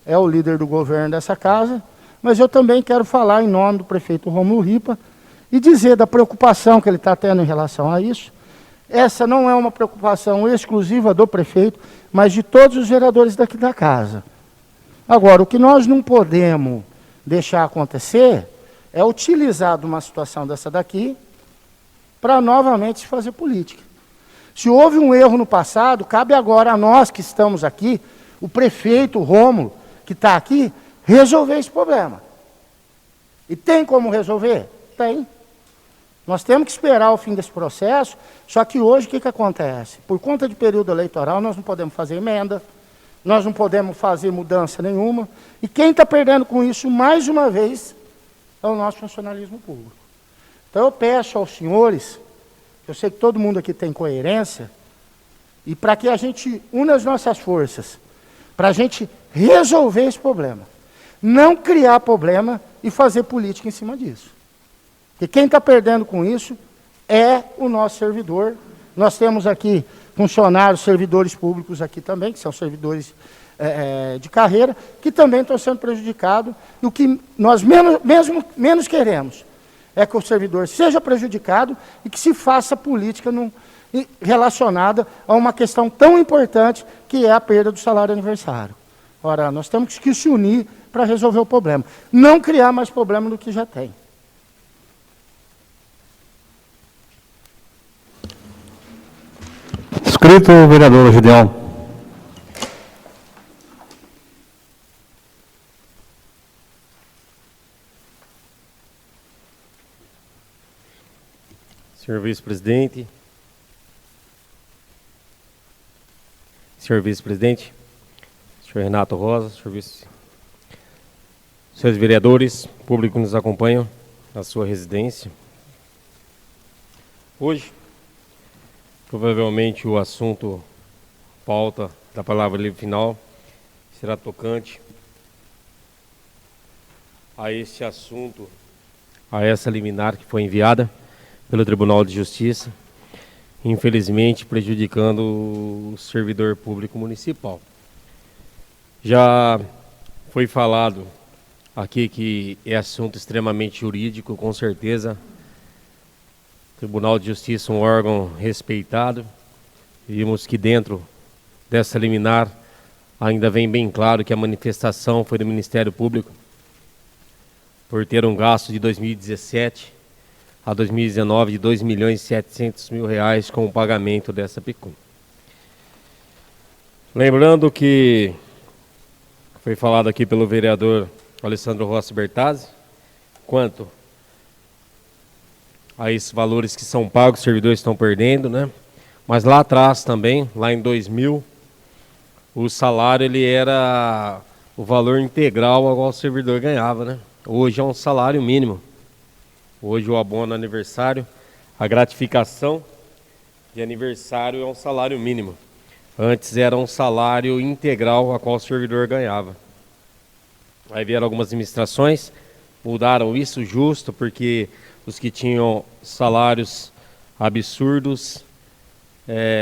é o líder do governo dessa casa, mas eu também quero falar em nome do prefeito Rômulo Ripa e dizer da preocupação que ele está tendo em relação a isso. Essa não é uma preocupação exclusiva do prefeito, mas de todos os vereadores daqui da casa. Agora, o que nós não podemos deixar acontecer é utilizar de uma situação dessa daqui para novamente se fazer política. Se houve um erro no passado, cabe agora a nós que estamos aqui, o prefeito Rômulo, que está aqui, resolver esse problema. E tem como resolver? Tem. Nós temos que esperar o fim desse processo, só que hoje o que acontece? Por conta de período eleitoral, nós não podemos fazer emenda, nós não podemos fazer mudança nenhuma, e quem está perdendo com isso, mais uma vez, é o nosso funcionalismo público. Então eu peço aos senhores, eu sei que todo mundo aqui tem coerência, e para que a gente una as nossas forças, para a gente resolver esse problema, não criar problema e fazer política em cima disso. Porque quem está perdendo com isso é o nosso servidor. Nós temos aqui funcionários, servidores públicos aqui também, que são servidores de carreira, que também estão sendo prejudicados. E o que nós menos queremos é que o servidor seja prejudicado e que se faça política relacionada a uma questão tão importante que é a perda do salário aniversário. Ora, nós temos que se unir para resolver o problema. Não criar mais problema do que já tem. Inscrito o vereador Gideon. Senhor vice-presidente. Senhor vice-presidente, senhor Renato Rosa, senhores vereadores, público que nos acompanha na sua residência. Hoje, provavelmente o assunto pauta da palavra livre final será tocante a esse assunto, a essa liminar que foi enviada pelo Tribunal de Justiça, infelizmente prejudicando o servidor público municipal. Já foi falado aqui que é assunto extremamente jurídico, com certeza. O Tribunal de Justiça é um órgão respeitado. Vimos que dentro dessa liminar ainda vem bem claro que a manifestação foi do Ministério Público por ter um gasto de 2017 a 2019 de R$2.700.000 com o pagamento dessa pecúnia. Lembrando que foi falado aqui pelo vereador Alessandro Rossi Bertazzi, quanto a esses valores que são pagos, os servidores estão perdendo, né? Mas lá atrás também, lá em 2000, o salário ele era o valor integral ao qual o servidor ganhava, né? Hoje é um salário mínimo. Hoje o abono aniversário, a gratificação de aniversário é um salário mínimo. Antes era um salário integral a qual o servidor ganhava. Aí vieram algumas administrações, mudaram isso justo, porque os que tinham salários absurdos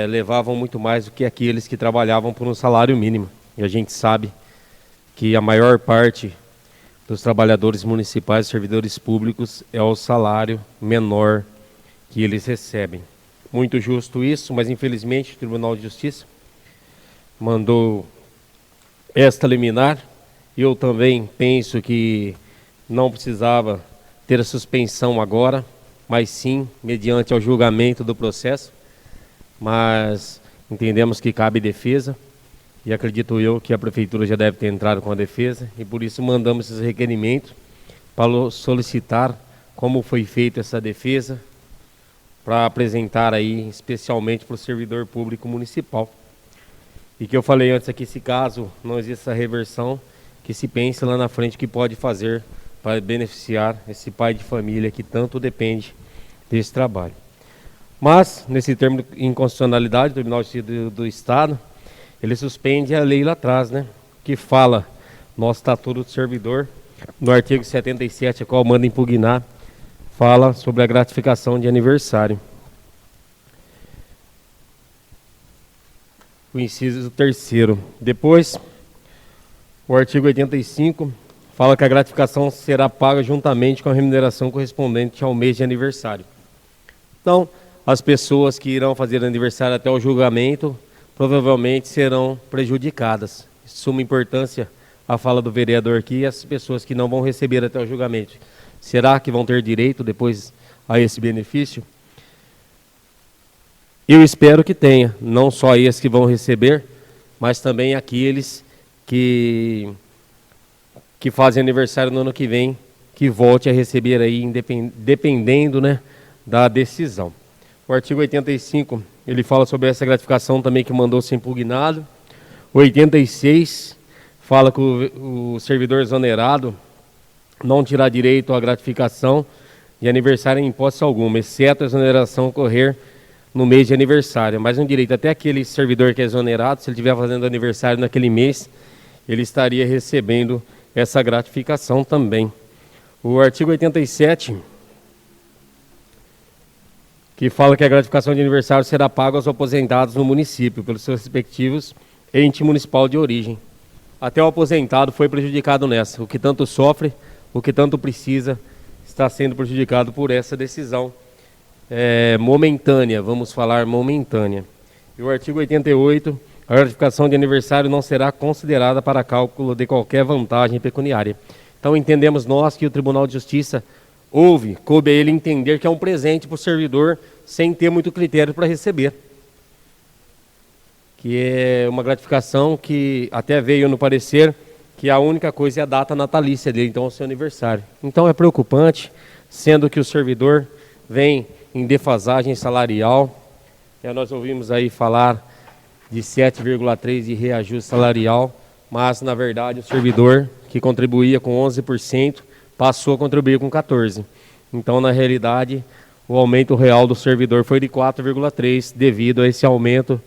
levavam muito mais do que aqueles que trabalhavam por um salário mínimo. E a gente sabe que a maior parte dos trabalhadores municipais, servidores públicos, é o salário menor que eles recebem. Muito justo isso, mas infelizmente o Tribunal de Justiça mandou esta liminar. Eu também penso que não precisava ter a suspensão agora, mas sim mediante ao julgamento do processo. Mas entendemos que cabe defesa e acredito eu que a Prefeitura já deve ter entrado com a defesa e por isso mandamos esses requerimentos para solicitar como foi feita essa defesa para apresentar aí especialmente para o servidor público municipal. E que eu falei antes aqui, se caso não exista essa reversão, que se pense lá na frente o que pode fazer para beneficiar esse pai de família que tanto depende desse trabalho. Mas, nesse termo de inconstitucionalidade do Tribunal de Justiça do Estado, ele suspende a lei lá atrás, né? Que fala no Estatuto do Servidor, no artigo 77, a qual manda impugnar, fala sobre a gratificação de aniversário. O inciso 3º. Depois, o artigo 85 fala que a gratificação será paga juntamente com a remuneração correspondente ao mês de aniversário. Então, as pessoas que irão fazer aniversário até o julgamento provavelmente serão prejudicadas. Suma importância a fala do vereador aqui e as pessoas que não vão receber até o julgamento. Será que vão ter direito depois a esse benefício? Eu espero que tenha, não só esses que vão receber, mas também aqueles que fazem aniversário no ano que vem, que volte a receber aí, dependendo, né, da decisão. O artigo 85, ele fala sobre essa gratificação também que mandou ser impugnado. O 86 fala que o servidor exonerado não terá direito à gratificação de aniversário em hipótese alguma, exceto a exoneração ocorrer no mês de aniversário. Mas um direito, até aquele servidor que é exonerado, se ele estiver fazendo aniversário naquele mês, ele estaria recebendo essa gratificação também. O artigo 87, que fala que a gratificação de aniversário será paga aos aposentados no município, pelos seus respectivos ente municipal de origem. Até o aposentado foi prejudicado nessa. O que tanto sofre, o que tanto precisa, está sendo prejudicado por essa decisão momentânea, vamos falar momentânea. E o artigo 88, a gratificação de aniversário não será considerada para cálculo de qualquer vantagem pecuniária. Então entendemos nós que o Tribunal de Justiça coube a ele entender que é um presente para o servidor sem ter muito critério para receber. Que é uma gratificação que até veio no parecer que a única coisa é a data natalícia dele, então é o seu aniversário. Então é preocupante, sendo que o servidor vem em defasagem salarial. Nós ouvimos aí falar de 7,3% de reajuste salarial, mas na verdade o servidor que contribuía com 11% passou a contribuir com 14%. Então, na realidade, o aumento real do servidor foi de 4,3% devido a esse aumento,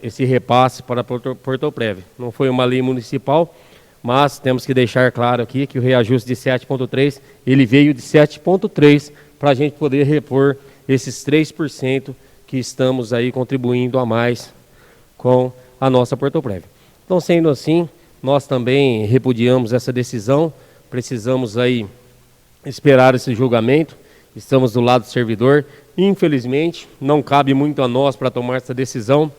esse repasse para Portoprev. Não foi uma lei municipal, mas temos que deixar claro aqui que o reajuste de 7,3%, ele veio de 7,3% para a gente poder repor esses 3% que estamos aí contribuindo a mais com a nossa Portoprev. Então, sendo assim, nós também repudiamos essa decisão, precisamos aí esperar esse julgamento, estamos do lado do servidor. Infelizmente, não cabe muito a nós para tomar essa decisão,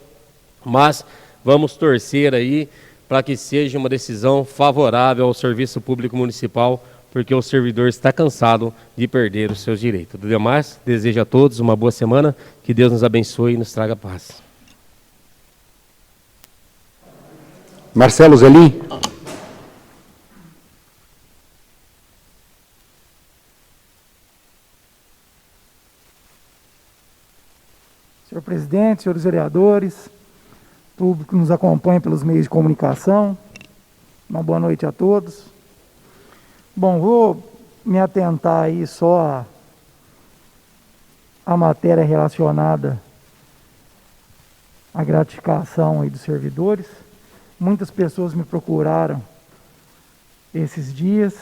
mas vamos torcer aí para que seja uma decisão favorável ao serviço público municipal, porque o servidor está cansado de perder os seus direitos. Do demais, desejo a todos uma boa semana, que Deus nos abençoe e nos traga paz. Marcelo Zelim. Senhor presidente, senhores vereadores, público que nos acompanha pelos meios de comunicação, uma boa noite a todos. Bom, vou me atentar aí só à matéria relacionada à gratificação aí dos servidores. Muitas pessoas me procuraram esses dias.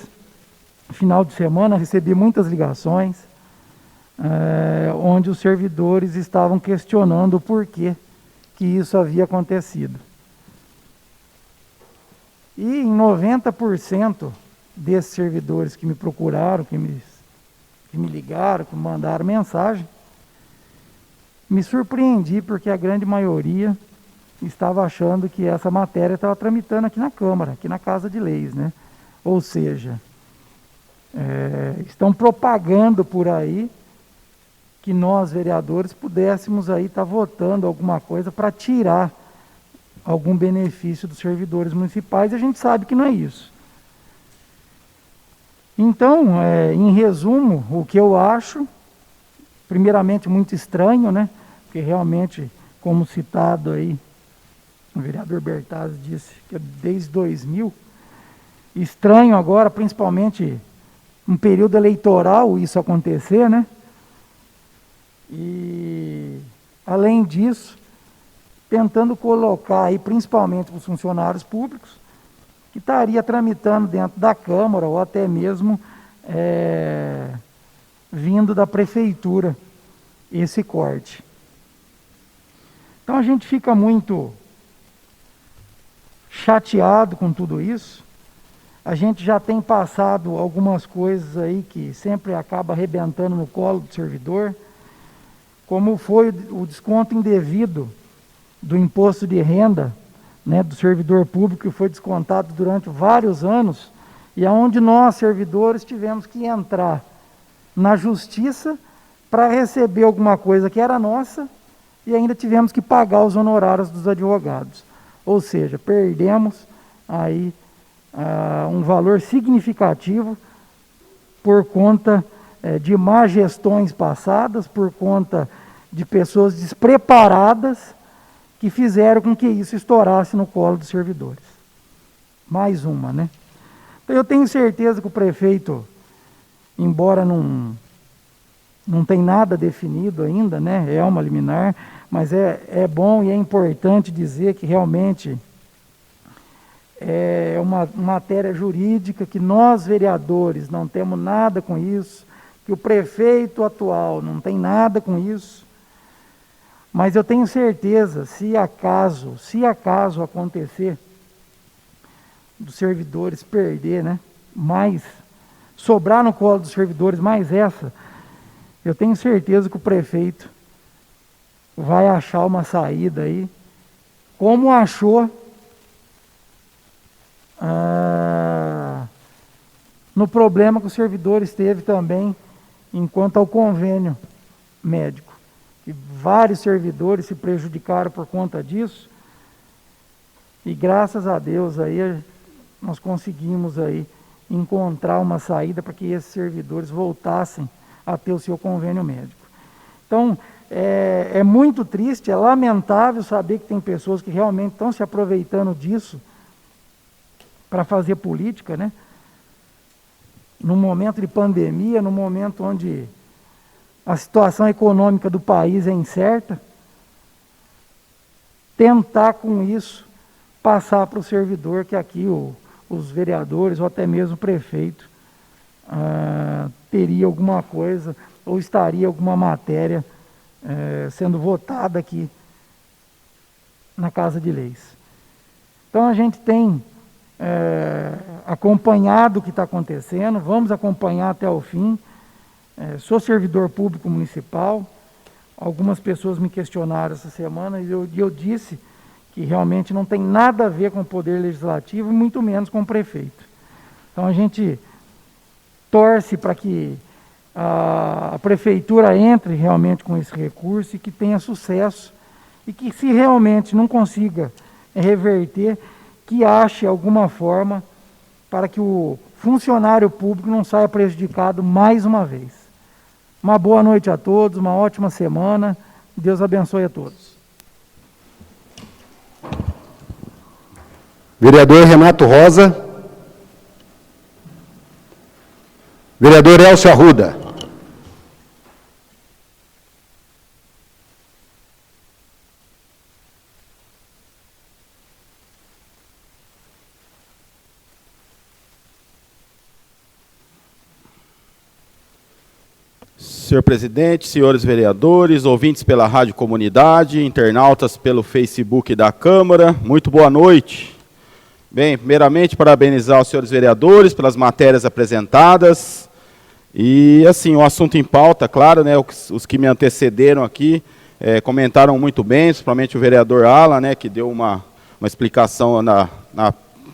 Final de semana recebi muitas ligações, onde os servidores estavam questionando o porquê que isso havia acontecido. E em 90% desses servidores que me procuraram, que me ligaram, que me mandaram mensagem, me surpreendi porque a grande maioria estava achando que essa matéria estava tramitando aqui na Câmara, aqui na Casa de Leis, né? Ou seja, estão propagando por aí que nós, vereadores, pudéssemos aí estar votando alguma coisa para tirar algum benefício dos servidores municipais, e a gente sabe que não é isso. Então, em resumo, o que eu acho, primeiramente muito estranho, né? Porque realmente, como citado aí, o vereador Bertazzi disse que desde 2000, estranho agora, principalmente um período eleitoral, isso acontecer, né? E, além disso, tentando colocar aí, principalmente os funcionários públicos, que estaria tramitando dentro da Câmara ou até mesmo vindo da Prefeitura esse corte. Então a gente fica muito chateado com tudo isso. A gente já tem passado algumas coisas aí que sempre acaba arrebentando no colo do servidor, como foi o desconto indevido do imposto de renda, né, do servidor público, que foi descontado durante vários anos, e aonde nós, servidores, tivemos que entrar na justiça para receber alguma coisa que era nossa, e ainda tivemos que pagar os honorários dos advogados. Ou seja, perdemos aí um valor significativo por conta de má gestões passadas, por conta de pessoas despreparadas que fizeram com que isso estourasse no colo dos servidores. Mais uma, né? Então eu tenho certeza que o prefeito, embora não tem nada definido ainda, né? É uma liminar, mas é bom e é importante dizer que realmente é uma matéria jurídica, que nós, vereadores, não temos nada com isso, que o prefeito atual não tem nada com isso, mas eu tenho certeza, se acaso acontecer dos servidores perder, né, mais, sobrar no colo dos servidores mais essa, eu tenho certeza que o prefeito vai achar uma saída aí, como achou no problema que os servidores teve também enquanto ao convênio médico. E vários servidores se prejudicaram por conta disso, e graças a Deus aí nós conseguimos aí encontrar uma saída para que esses servidores voltassem a ter o seu convênio médico. Então, é muito triste, é lamentável saber que tem pessoas que realmente estão se aproveitando disso para fazer política, né? Num momento de pandemia, num momento onde a situação econômica do país é incerta, tentar com isso passar para o servidor que aqui os vereadores ou até mesmo o prefeito teria alguma coisa ou estaria alguma matéria sendo votada aqui na Casa de Leis. Então a gente tem acompanhado o que está acontecendo, vamos acompanhar até o fim. Sou servidor público municipal, algumas pessoas me questionaram essa semana e eu disse que realmente não tem nada a ver com o Poder Legislativo e muito menos com o prefeito. Então a gente torce para que a Prefeitura entre realmente com esse recurso e que tenha sucesso e que, se realmente não consiga reverter, que ache alguma forma para que o funcionário público não saia prejudicado mais uma vez. Uma boa noite a todos, uma ótima semana, Deus abençoe a todos. Vereador Renato Rosa. Vereador Elcio Arruda. Senhor presidente, senhores vereadores, ouvintes pela Rádio Comunidade, internautas pelo Facebook da Câmara, muito boa noite. Bem, primeiramente, parabenizar os senhores vereadores pelas matérias apresentadas. E, assim, o assunto em pauta, claro, né, os que me antecederam aqui comentaram muito bem, principalmente o vereador Alan, né, que deu uma explicação na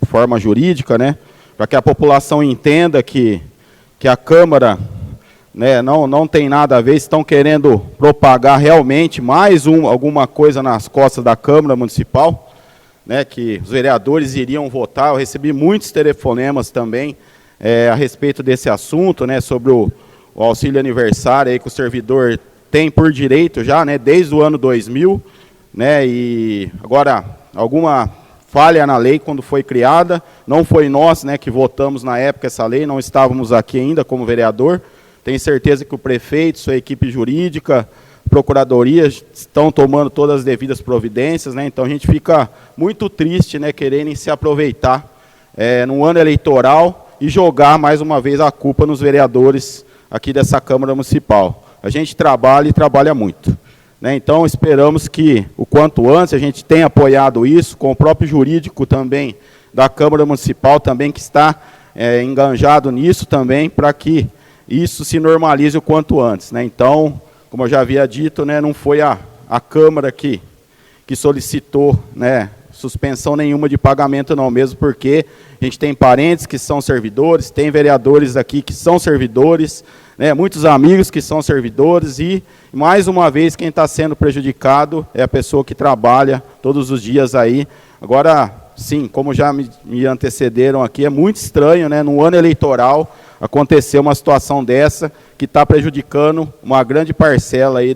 forma jurídica, né, para que a população entenda que a Câmara, né, não tem nada a ver, estão querendo propagar realmente mais alguma coisa nas costas da Câmara Municipal, né, que os vereadores iriam votar. Eu recebi muitos telefonemas também a respeito desse assunto, né, sobre o auxílio aniversário aí que o servidor tem por direito já, né, desde o ano 2000, né, e agora alguma falha na lei quando foi criada, não foi nós, né, que votamos na época essa lei, não estávamos aqui ainda como vereador. Tenho certeza que o prefeito, sua equipe jurídica, procuradoria estão tomando todas as devidas providências, né? Então a gente fica muito triste, né, querendo se aproveitar no ano eleitoral e jogar mais uma vez a culpa nos vereadores aqui dessa Câmara Municipal. A gente trabalha e trabalha muito, né? Então esperamos que o quanto antes a gente tenha apoiado isso, com o próprio jurídico também da Câmara Municipal também, que está enganjado nisso também, para que isso se normalize o quanto antes, né? Então, como eu já havia dito, né, não foi a Câmara que solicitou, né, suspensão nenhuma de pagamento não, mesmo porque a gente tem parentes que são servidores, tem vereadores aqui que são servidores, né, muitos amigos que são servidores e, mais uma vez, quem está sendo prejudicado é a pessoa que trabalha todos os dias aí. Agora, sim, como já me antecederam aqui, é muito estranho, né, no ano eleitoral, acontecer uma situação dessa que está prejudicando uma grande parcela aí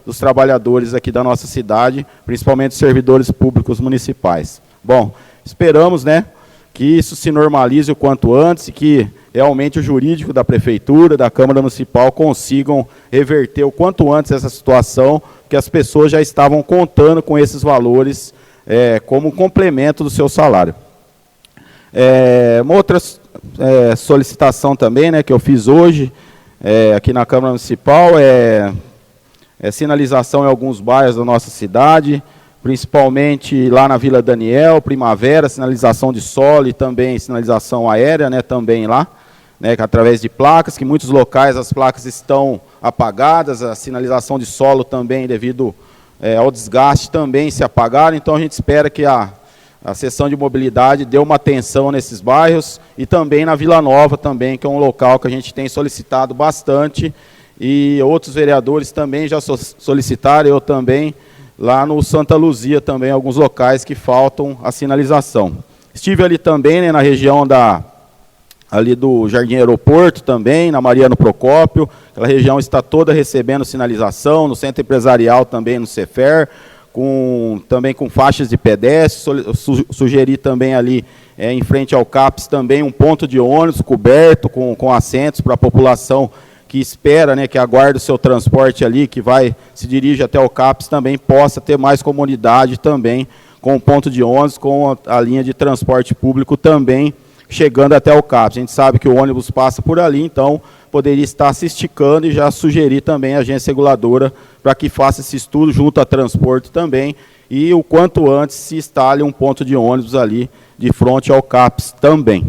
dos trabalhadores aqui da nossa cidade, principalmente os servidores públicos municipais. Bom, esperamos, né, que isso se normalize o quanto antes e que realmente o jurídico da Prefeitura, da Câmara Municipal consigam reverter o quanto antes essa situação, que as pessoas já estavam contando com esses valores como complemento do seu salário. Uma outra solicitação também, né, que eu fiz hoje aqui na Câmara Municipal é sinalização em alguns bairros da nossa cidade, principalmente lá na Vila Daniel, Primavera, sinalização de solo e também sinalização aérea, né, também lá, né, através de placas, que em muitos locais as placas estão apagadas, a sinalização de solo também devido ao desgaste também se apagaram. Então a gente espera que a seção de mobilidade dê uma atenção nesses bairros e também na Vila Nova também, que é um local que a gente tem solicitado bastante e outros vereadores também já solicitaram, eu também, lá no Santa Luzia também, alguns locais que faltam a sinalização. Estive ali também, né, na região ali do Jardim Aeroporto também, na Mariano Procópio, aquela região está toda recebendo sinalização, no Centro Empresarial também, no Cefer, também com faixas de pedestre, sugeri também ali em frente ao CAPS também um ponto de ônibus coberto com assentos para a população que espera, né, que aguarda o seu transporte ali, que se dirige até o CAPS, também possa ter mais comodidade também com o ponto de ônibus, com a linha de transporte público também chegando até o CAPS. A gente sabe que o ônibus passa por ali, então poderia estar se esticando e já sugerir também a agência reguladora para que faça esse estudo junto a transporte também e o quanto antes se instale um ponto de ônibus ali de frente ao CAPS também.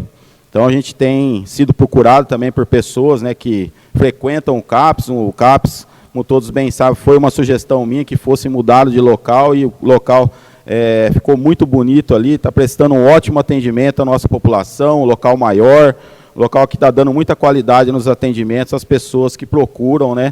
Então a gente tem sido procurado também por pessoas, né, que frequentam o CAPS. O CAPS, como todos bem sabem, foi uma sugestão minha que fosse mudado de local e o local ficou muito bonito ali, está prestando um ótimo atendimento à nossa população, um local maior, um local que está dando muita qualidade nos atendimentos às pessoas que procuram, né,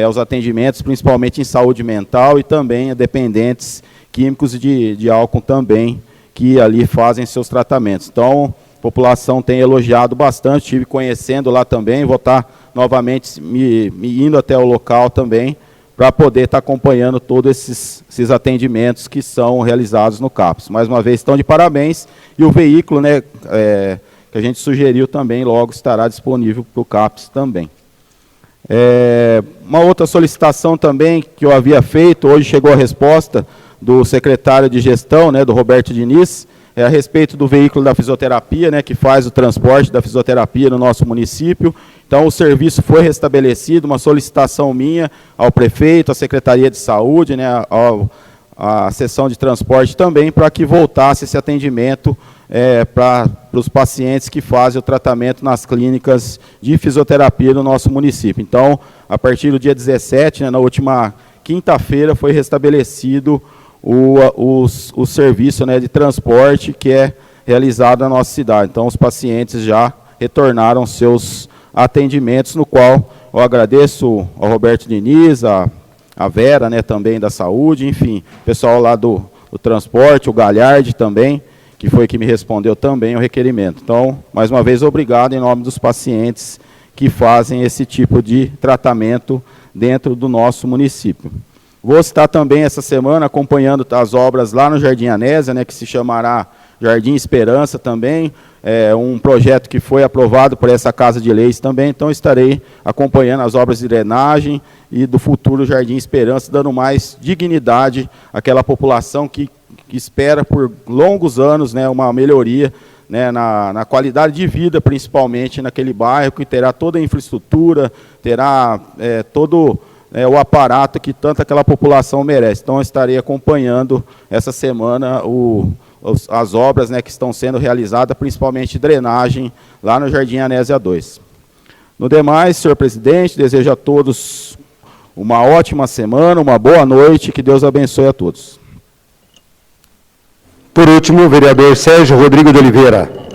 os atendimentos, principalmente em saúde mental e também a dependentes químicos e de álcool também, que ali fazem seus tratamentos. Então, a população tem elogiado bastante, estive conhecendo lá também, vou estar novamente me indo até o local também, para poder estar acompanhando todos esses atendimentos que são realizados no CAPS. Mais uma vez, estão de parabéns, e o veículo, né, que a gente sugeriu também, logo estará disponível para o CAPS também. Uma outra solicitação também que eu havia feito, hoje chegou a resposta do secretário de gestão, né, do Roberto Diniz, a respeito do veículo da fisioterapia, né, que faz o transporte da fisioterapia no nosso município. Então, o serviço foi restabelecido, uma solicitação minha ao prefeito, à Secretaria de Saúde, né, à seção de transporte também, para que voltasse esse atendimento para os pacientes que fazem o tratamento nas clínicas de fisioterapia do nosso município. Então, a partir do dia 17, né, na última quinta-feira, foi restabelecido o serviço, né, de transporte que é realizado na nossa cidade. Então, os pacientes já retornaram seus atendimentos, no qual eu agradeço ao Roberto Diniz, a Vera, né, também da saúde, enfim, pessoal lá do transporte, o Galhardi também, que foi que me respondeu também o requerimento. Então, mais uma vez, obrigado em nome dos pacientes que fazem esse tipo de tratamento dentro do nosso município. Vou estar também essa semana acompanhando as obras lá no Jardim Anésia, né, que se chamará Jardim Esperança também, um projeto que foi aprovado por essa Casa de Leis também, então estarei acompanhando as obras de drenagem e do futuro Jardim Esperança, dando mais dignidade àquela população que espera por longos anos, né, uma melhoria, né, na qualidade de vida, principalmente naquele bairro, que terá toda a infraestrutura, terá todo o aparato que tanto aquela população merece. Então, eu estarei acompanhando essa semana as obras, né, que estão sendo realizadas, principalmente drenagem, lá no Jardim Anésia 2. No demais, senhor presidente, desejo a todos uma ótima semana, uma boa noite, que Deus abençoe a todos. Por último, o vereador Sérgio Rodrigo de Oliveira.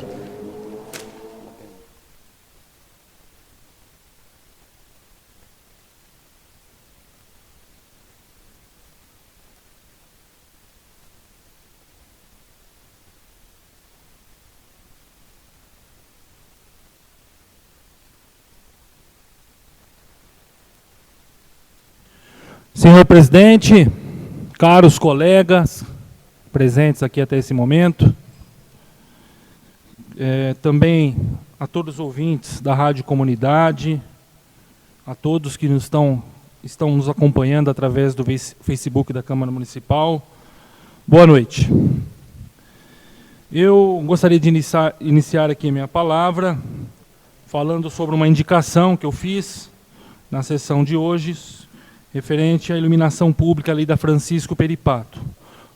Senhor presidente, caros colegas presentes aqui até esse momento, também a todos os ouvintes da Rádio Comunidade, a todos que estão nos acompanhando através do Facebook da Câmara Municipal, boa noite. Eu gostaria de iniciar aqui a minha palavra falando sobre uma indicação que eu fiz na sessão de hoje, referente à iluminação pública ali da Francisco Peripato.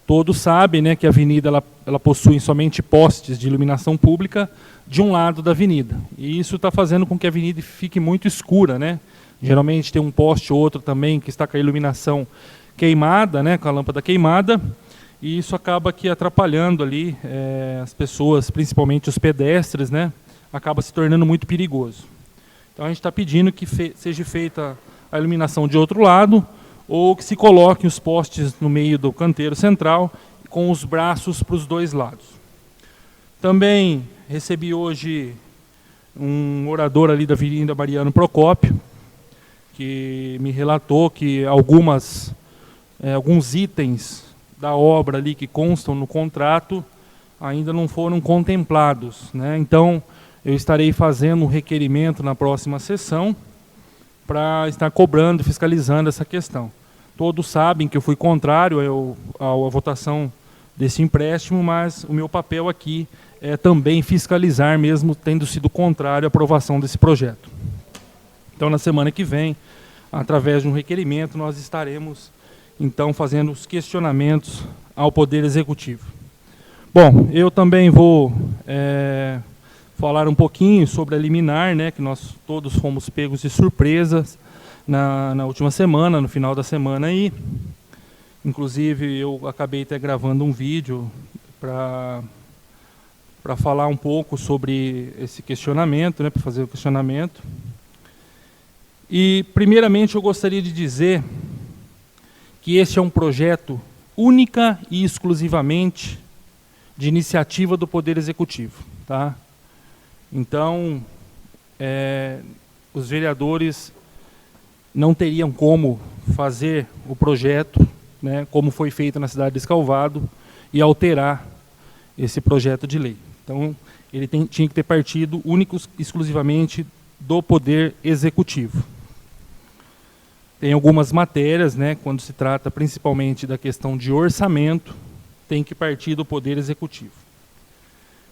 Todos sabem, né, que a avenida ela possui somente postes de iluminação pública de um lado da avenida. E isso está fazendo com que a avenida fique muito escura, né? Geralmente tem um poste ou outro também que está com a iluminação queimada, né, com a lâmpada queimada, e isso acaba aqui atrapalhando ali as pessoas, principalmente os pedestres, né? Acaba se tornando muito perigoso. Então a gente está pedindo que seja feita a iluminação de outro lado, ou que se coloquem os postes no meio do canteiro central, com os braços para os dois lados. Também recebi hoje um morador ali da Avenida Mariano Procópio, que me relatou que alguns itens da obra ali que constam no contrato ainda não foram contemplados, né? Então, eu estarei fazendo um requerimento na próxima sessão para estar cobrando e fiscalizando essa questão. Todos sabem que eu fui contrário à votação desse empréstimo, mas o meu papel aqui é também fiscalizar, mesmo tendo sido contrário à aprovação desse projeto. Então, na semana que vem, através de um requerimento, nós estaremos, então, fazendo os questionamentos ao Poder Executivo. Bom, eu também vou falar um pouquinho sobre a liminar, né, que nós todos fomos pegos de surpresas na última semana, no final da semana aí. Inclusive, eu acabei até gravando um vídeo para falar um pouco sobre esse questionamento, né, para fazer o questionamento. E, primeiramente, eu gostaria de dizer que este é um projeto única e exclusivamente de iniciativa do Poder Executivo, tá? Então, os vereadores não teriam como fazer o projeto, né, como foi feito na cidade de Escalvado, e alterar esse projeto de lei. Então, ele tinha que ter partido único e exclusivamente do Poder Executivo. Tem algumas matérias, né, quando se trata principalmente da questão de orçamento, tem que partir do Poder Executivo.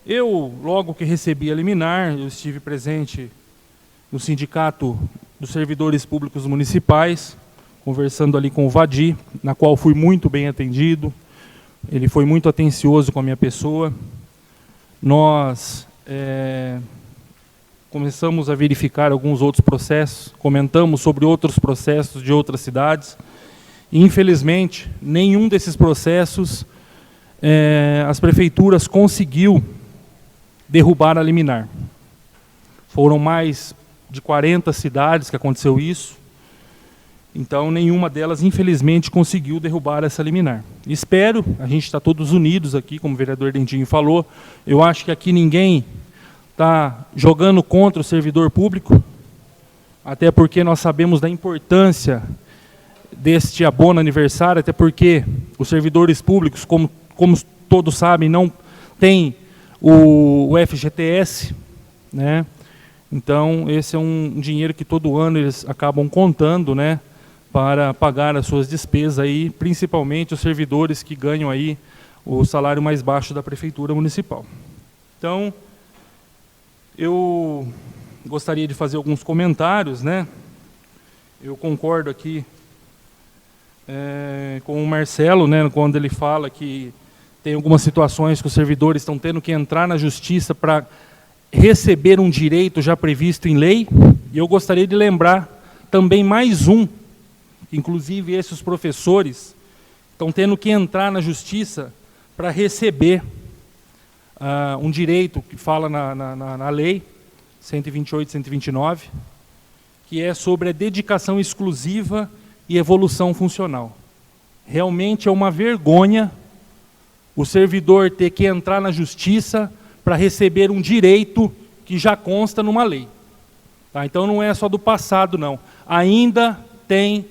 Eu, logo que recebi a liminar, eu estive presente no Sindicato dos Servidores Públicos Municipais, conversando ali com o Vadi, na qual fui muito bem atendido. Ele foi muito atencioso com a minha pessoa. Nós começamos a verificar alguns outros processos, comentamos sobre outros processos de outras cidades. E, infelizmente, nenhum desses processos as prefeituras conseguiu derrubar a liminar. Foram mais de 40 cidades que aconteceu isso. Então, nenhuma delas, infelizmente, conseguiu derrubar essa liminar. Espero, a gente está todos unidos aqui, como o vereador Dentinho falou, eu acho que aqui ninguém está jogando contra o servidor público, até porque nós sabemos da importância deste abono aniversário, até porque os servidores públicos, como todos sabem, não têm o FGTS, né? Então, esse é um dinheiro que todo ano eles acabam contando, né, para pagar as suas despesas, aí, principalmente os servidores que ganham aí o salário mais baixo da Prefeitura Municipal. Então, eu gostaria de fazer alguns comentários, né? Eu concordo aqui com o Marcelo, né, quando ele fala que tem algumas situações que os servidores estão tendo que entrar na justiça para receber um direito já previsto em lei. E eu gostaria de lembrar também mais um, inclusive esses professores estão tendo que entrar na justiça para receber um direito que fala na lei 128, 129, que é sobre a dedicação exclusiva e evolução funcional. Realmente é uma vergonha o servidor ter que entrar na justiça para receber um direito que já consta numa lei. Tá? Então não é só do passado, não. Ainda tem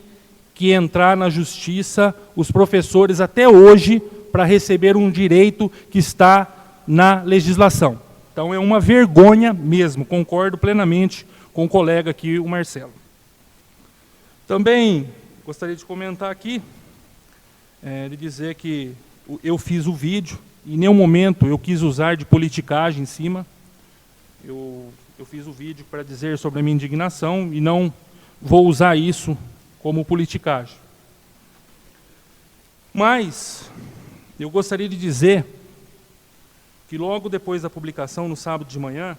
que entrar na justiça os professores até hoje para receber um direito que está na legislação. Então é uma vergonha mesmo, concordo plenamente com o colega aqui, o Marcelo. Também gostaria de comentar aqui, de dizer que eu fiz o vídeo, e em nenhum momento eu quis usar de politicagem em cima. Eu fiz o vídeo para dizer sobre a minha indignação e não vou usar isso como politicagem. Mas eu gostaria de dizer que logo depois da publicação, no sábado de manhã,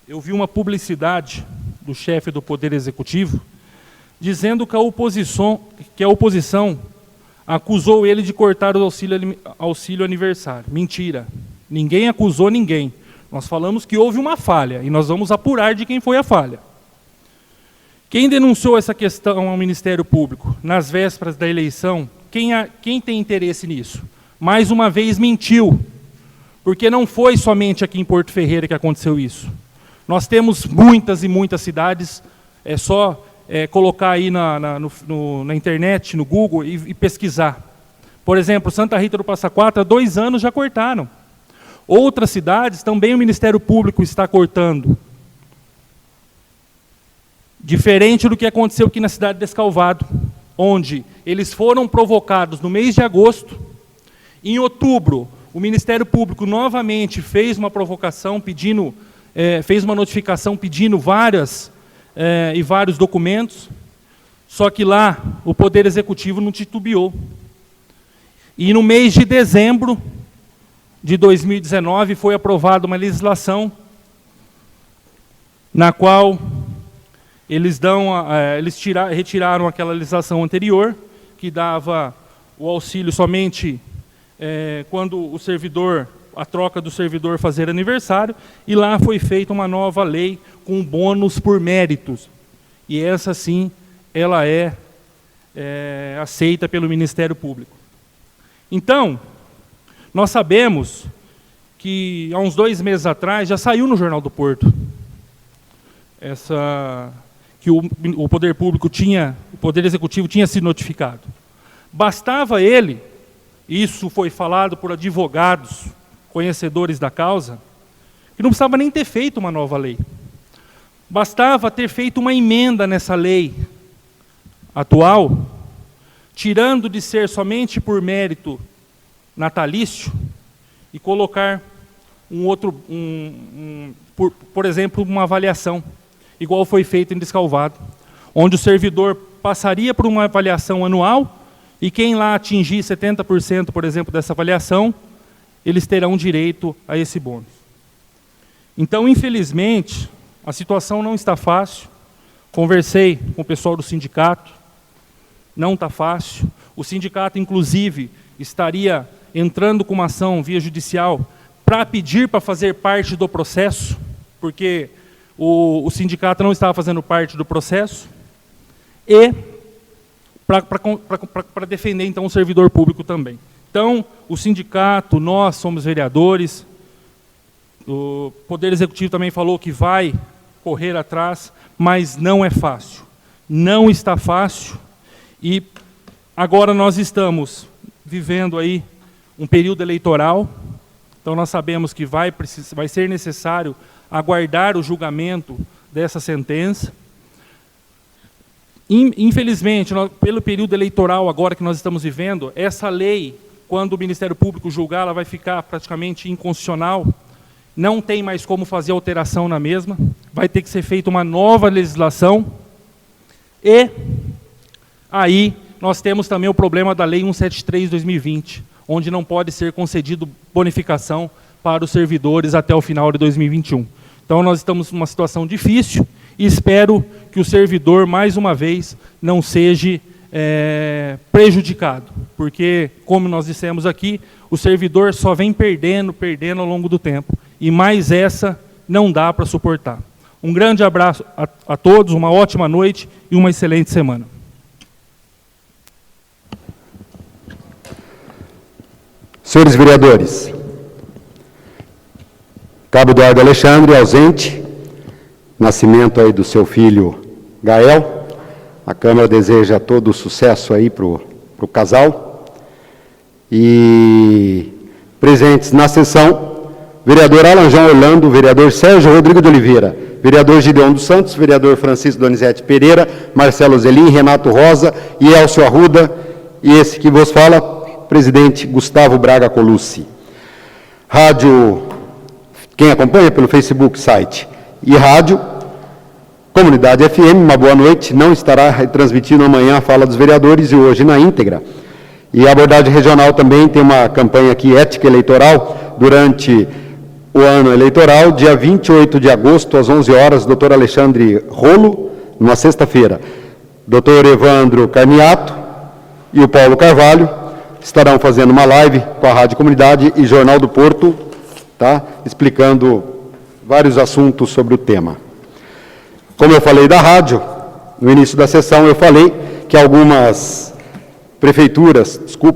eu vi uma publicidade do chefe do Poder Executivo dizendo que a oposição acusou ele de cortar o auxílio aniversário. Mentira. Ninguém acusou ninguém. Nós falamos que houve uma falha e nós vamos apurar de quem foi a falha. Quem denunciou essa questão ao Ministério Público nas vésperas da eleição, quem tem interesse nisso? Mais uma vez mentiu, porque não foi somente aqui em Porto Ferreira que aconteceu isso. Nós temos muitas e muitas cidades, é só colocar aí na internet, no Google, e pesquisar. Por exemplo, Santa Rita do Passa Quatro, há 2 anos já cortaram. Outras cidades também o Ministério Público está cortando. Diferente do que aconteceu aqui na cidade de Escalvado, onde eles foram provocados no mês de agosto. Em outubro, o Ministério Público novamente fez uma provocação, fez uma notificação pedindo vários documentos, só que lá o Poder Executivo não titubeou. E no mês de dezembro de 2019 foi aprovada uma legislação na qual eles retiraram aquela legislação anterior, que dava o auxílio somente quando a troca do servidor fazer aniversário, e lá foi feita uma nova lei com bônus por méritos. E essa sim, ela é aceita pelo Ministério Público. Então, nós sabemos que há uns 2 meses atrás já saiu no Jornal do Porto que o Poder Público o Poder Executivo tinha sido notificado. Bastava ele, isso foi falado por advogados, conhecedores da causa, que não precisava nem ter feito uma nova lei. Bastava ter feito uma emenda nessa lei atual, tirando de ser somente por mérito natalício e colocar por exemplo, uma avaliação, igual foi feito em Descalvado, onde o servidor passaria por uma avaliação anual e quem lá atingir 70%, por exemplo, dessa avaliação, eles terão direito a esse bônus. Então, infelizmente, a situação não está fácil. Conversei com o pessoal do sindicato, não está fácil. O sindicato, inclusive, estaria entrando com uma ação via judicial para pedir para fazer parte do processo, porque o sindicato não estava fazendo parte do processo, e para defender, então, o servidor público também. Então, o sindicato, nós somos vereadores, o Poder Executivo também falou que vai correr atrás, mas não é fácil. Não está fácil, e agora nós estamos vivendo aí um período eleitoral, então nós sabemos que vai ser necessário aguardar o julgamento dessa sentença. Infelizmente, pelo período eleitoral agora que nós estamos vivendo, essa lei, quando o Ministério Público julgar, ela vai ficar praticamente inconstitucional, não tem mais como fazer alteração na mesma, vai ter que ser feita uma nova legislação, e aí nós temos também o problema da Lei 173/2020, onde não pode ser concedido bonificação para os servidores até o final de 2021. Então nós estamos numa situação difícil e espero que o servidor, mais uma vez, não seja prejudicado, porque, como nós dissemos aqui, o servidor só vem perdendo ao longo do tempo, e mais essa não dá para suportar. Um grande abraço a todos, uma ótima noite e uma excelente semana. Senhores vereadores, Cabo Eduardo Alexandre, ausente, nascimento aí do seu filho Gael. A Câmara deseja todo o sucesso aí para o casal. E presentes na sessão, vereador Alan João Orlando, vereador Sérgio Rodrigo de Oliveira, vereador Gideon dos Santos, vereador Francisco Donizete Pereira, Marcelo Zelim, Renato Rosa e Elcio Arruda, e esse que vos fala, presidente Gustavo Braga Colucci. Rádio, quem acompanha pelo Facebook, site e rádio, Comunidade FM, uma boa noite, não estará transmitindo amanhã a fala dos vereadores e hoje na íntegra. E a abordagem regional também tem uma campanha aqui, ética eleitoral, durante o ano eleitoral, dia 28 de agosto, às 11 horas, doutor Alexandre Rolo, numa sexta-feira. Doutor Evandro Carniato e o Paulo Carvalho estarão fazendo uma live com a Rádio Comunidade e Jornal do Porto, tá? Explicando vários assuntos sobre o tema. Como eu falei da rádio, no início da sessão eu falei que algumas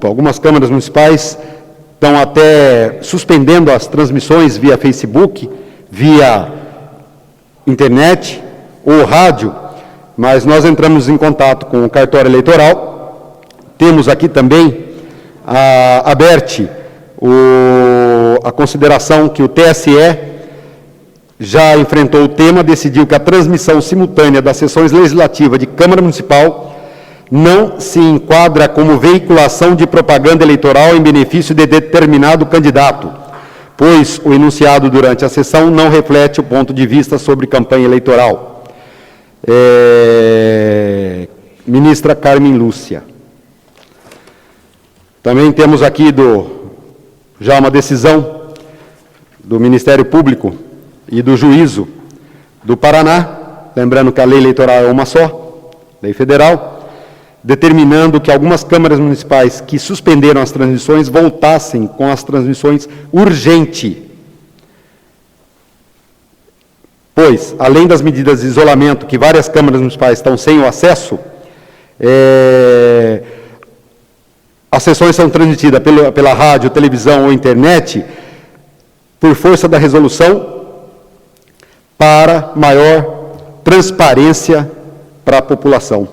algumas câmaras municipais estão até suspendendo as transmissões via Facebook, via internet ou rádio, mas nós entramos em contato com o cartório eleitoral, temos aqui também a ABERT, a consideração que o TSE já enfrentou o tema, decidiu que a transmissão simultânea das sessões legislativas de Câmara Municipal não se enquadra como veiculação de propaganda eleitoral em benefício de determinado candidato, pois o enunciado durante a sessão não reflete o ponto de vista sobre campanha eleitoral. Ministra Carmen Lúcia. Também temos aqui já uma decisão do Ministério Público e do Juízo do Paraná, lembrando que a lei eleitoral é uma só, lei federal, determinando que algumas câmaras municipais que suspenderam as transmissões voltassem com as transmissões urgente. Pois, além das medidas de isolamento que várias câmaras municipais estão sem o acesso, as sessões são transmitidas pela rádio, televisão ou internet por força da resolução para maior transparência para a população.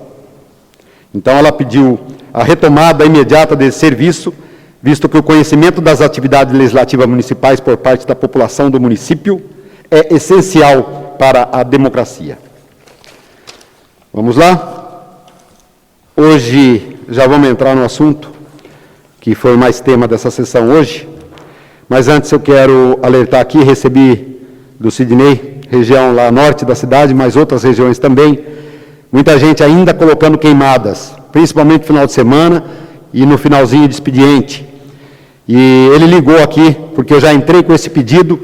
Então, ela pediu a retomada imediata desse serviço, visto que o conhecimento das atividades legislativas municipais por parte da população do município é essencial para a democracia. Vamos lá? Hoje, já vamos entrar no assunto, que foi mais tema dessa sessão hoje, mas antes eu quero alertar aqui, recebi do Sidney, região lá norte da cidade, mas outras regiões também, muita gente ainda colocando queimadas, principalmente no final de semana e no finalzinho de expediente. E ele ligou aqui, porque eu já entrei com esse pedido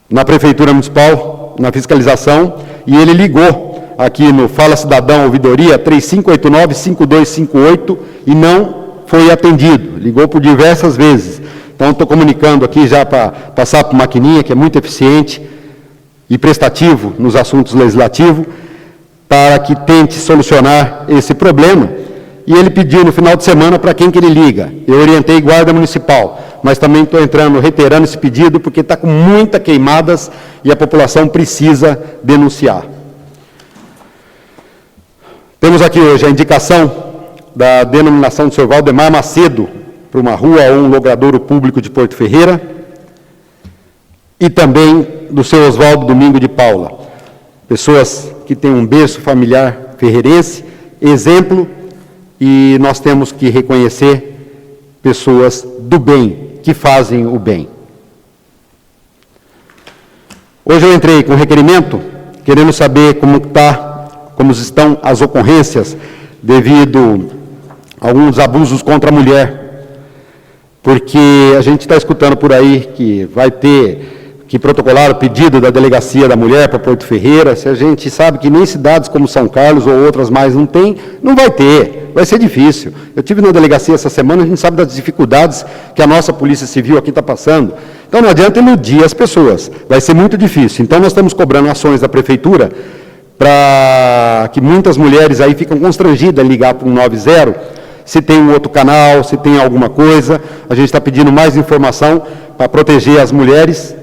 na Prefeitura Municipal, na fiscalização, e ele ligou aqui no Fala Cidadão Ouvidoria 3589-5258 e não foi atendido, ligou por diversas vezes. Então, estou comunicando aqui já para passar para a maquininha, que é muito eficiente e prestativo nos assuntos legislativos, para que tente solucionar esse problema. E ele pediu no final de semana para quem que ele liga. Eu orientei Guarda Municipal, mas também estou reiterando esse pedido, porque está com muitas queimadas e a população precisa denunciar. Temos aqui hoje a indicação da denominação do Sr. Valdemar Macedo para uma rua ou um logradouro público de Porto Ferreira, e também do Sr. Oswaldo Domingo de Paula. Pessoas que têm um berço familiar ferreirense, exemplo, e nós temos que reconhecer pessoas do bem, que fazem o bem. Hoje eu entrei com requerimento, querendo saber como estão as ocorrências devido a alguns abusos contra a mulher, porque a gente está escutando por aí que vai ter que protocolar o pedido da Delegacia da Mulher para Porto Ferreira. Se a gente sabe que nem cidades como São Carlos ou outras mais não tem, não vai ter, vai ser difícil. Eu estive na delegacia essa semana, a gente sabe das dificuldades que a nossa Polícia Civil aqui está passando. Então não adianta iludir as pessoas, vai ser muito difícil. Então nós estamos cobrando ações da Prefeitura para que muitas mulheres aí ficam constrangidas em ligar para o 190, se tem um outro canal, se tem alguma coisa. A gente está pedindo mais informação para proteger as mulheres,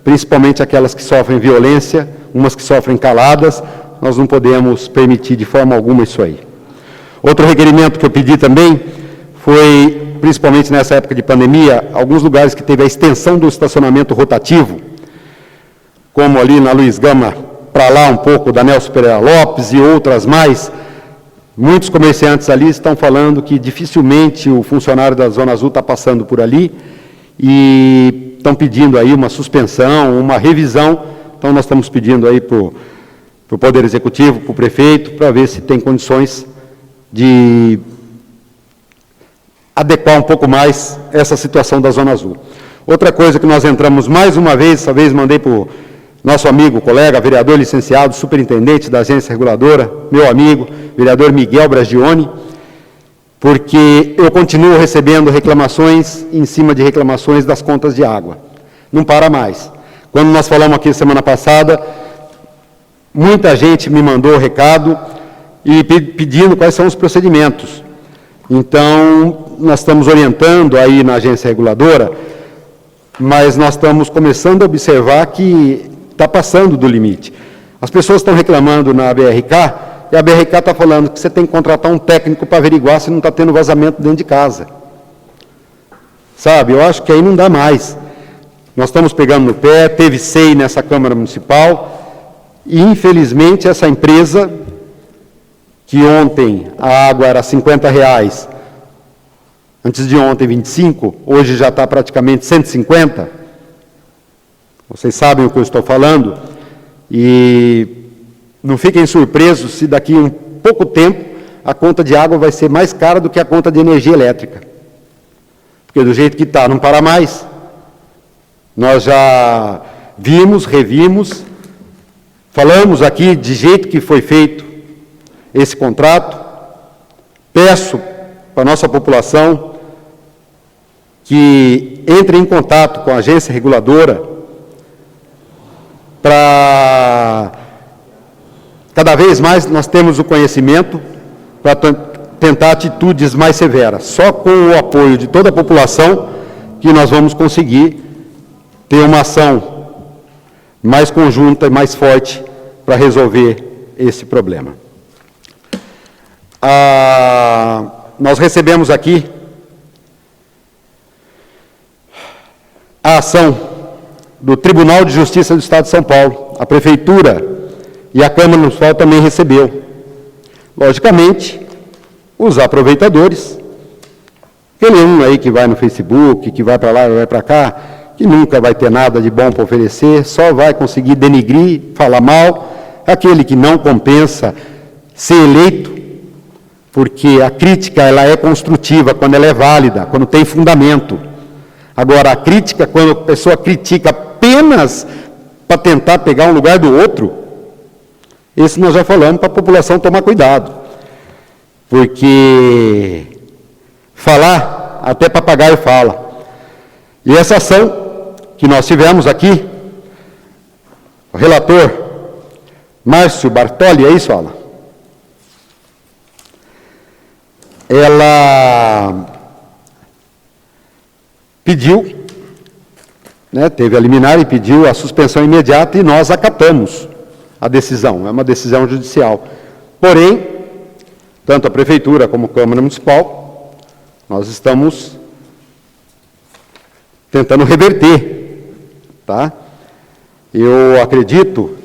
principalmente aquelas que sofrem violência, umas que sofrem caladas. Nós não podemos permitir de forma alguma isso aí. Outro requerimento que eu pedi também foi, principalmente nessa época de pandemia, alguns lugares que teve a extensão do estacionamento rotativo, como ali na Luiz Gama, para lá um pouco da Nelson Pereira Lopes e outras mais. Muitos comerciantes ali estão falando que dificilmente o funcionário da Zona Azul está passando por ali e estão pedindo aí uma suspensão, uma revisão. Então nós estamos pedindo aí para o Poder Executivo, para o prefeito, para ver se tem condições de adequar um pouco mais essa situação da Zona Azul. Outra coisa que nós entramos mais uma vez, essa vez mandei para o nosso amigo, colega, vereador licenciado, superintendente da agência reguladora, meu amigo, vereador Miguel Bragioni, porque eu continuo recebendo reclamações em cima de reclamações das contas de água. Não para mais. Quando nós falamos aqui semana passada, muita gente me mandou recado e pedindo quais são os procedimentos. Então, nós estamos orientando aí na agência reguladora, mas nós estamos começando a observar que está passando do limite. As pessoas estão reclamando na BRK, e a BRK está falando que você tem que contratar um técnico para averiguar se não está tendo vazamento dentro de casa. Sabe, eu acho que aí não dá mais. Nós estamos pegando no pé, teve SEI nessa Câmara Municipal, e infelizmente essa empresa, que ontem a água era R$50, antes de ontem 25, hoje já está praticamente 150, vocês sabem o que eu estou falando, e não fiquem surpresos se daqui a um pouco tempo a conta de água vai ser mais cara do que a conta de energia elétrica. Porque do jeito que está, não para mais. Nós já vimos, revimos, falamos aqui de jeito que foi feito esse contrato. Peço para a nossa população que entre em contato com a agência reguladora para cada vez mais nós temos o conhecimento para tentar atitudes mais severas. Só com o apoio de toda a população que nós vamos conseguir ter uma ação mais conjunta e mais forte para resolver esse problema. Nós recebemos aqui a ação do Tribunal de Justiça do Estado de São Paulo. A Prefeitura e a Câmara Municipal também recebeu. Logicamente, os aproveitadores, aquele um aí que vai no Facebook, que vai para lá, vai para cá, que nunca vai ter nada de bom para oferecer, só vai conseguir denigrir, falar mal, aquele que não compensa ser eleito, porque a crítica ela é construtiva quando ela é válida, quando tem fundamento. Agora, a crítica, quando a pessoa critica apenas para tentar pegar um lugar do outro, esse nós já falamos para a população tomar cuidado. Porque falar, até papagaio fala. E essa ação que nós tivemos aqui, o relator Márcio Bartoli, é isso, Alan? Ela pediu, né, teve a liminar e pediu a suspensão imediata e nós acatamos a decisão, é uma decisão judicial. Porém, tanto a Prefeitura como a Câmara Municipal, nós estamos tentando reverter, tá? Eu acredito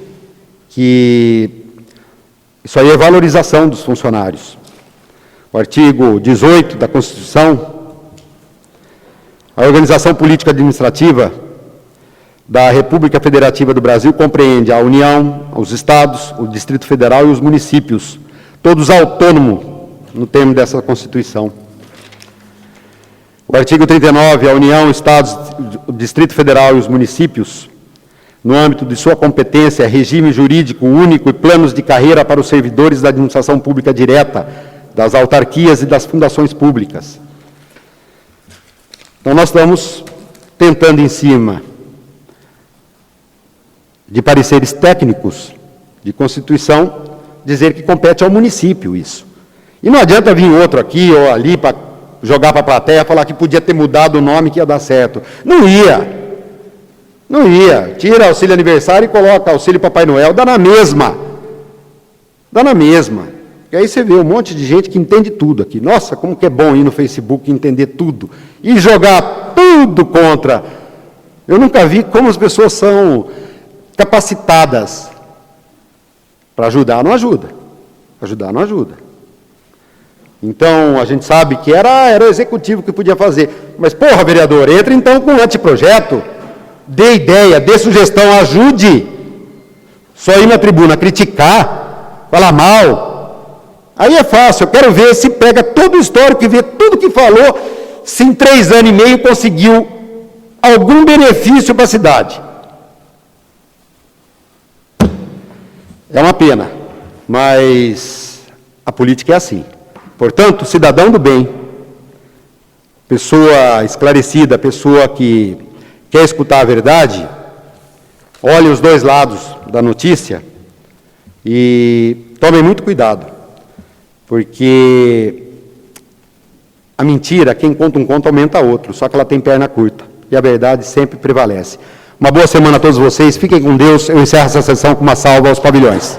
que isso aí é valorização dos funcionários. O artigo 18 da Constituição, a organização política administrativa da República Federativa do Brasil compreende a União, os Estados, o Distrito Federal e os municípios, todos autônomos no termo dessa Constituição. O artigo 39, a União, Estados, o Distrito Federal e os municípios, no âmbito de sua competência, regime jurídico único e planos de carreira para os servidores da administração pública direta, das autarquias e das fundações públicas. Então, nós estamos tentando, em cima de pareceres técnicos de Constituição, dizer que compete ao município isso. E não adianta vir outro aqui ou ali para jogar para a plateia, falar que podia ter mudado o nome que ia dar certo. Não ia. Não ia. Tira auxílio aniversário e coloca auxílio Papai Noel, dá na mesma. Dá na mesma. E aí você vê um monte de gente que entende tudo aqui. Nossa, como que é bom ir no Facebook e entender tudo. E jogar tudo contra. Eu nunca vi como as pessoas são capacitadas para ajudar, não ajuda. Ajudar não ajuda. Então, a gente sabe que era o executivo que podia fazer. Mas, porra, vereador, entra então com um anteprojeto, dê ideia, dê sugestão, ajude. Só ir na tribuna criticar, falar mal. Aí é fácil, eu quero ver se pega todo o histórico e vê tudo que falou, se em 3 anos e meio conseguiu algum benefício para a cidade. É uma pena, mas a política é assim. Portanto, cidadão do bem, pessoa esclarecida, pessoa que quer escutar a verdade, olhe os dois lados da notícia e tome muito cuidado, porque a mentira, quem conta um conto aumenta outro, só que ela tem perna curta, e a verdade sempre prevalece. Uma boa semana a todos vocês, fiquem com Deus, eu encerro essa sessão com uma salva aos pavilhões.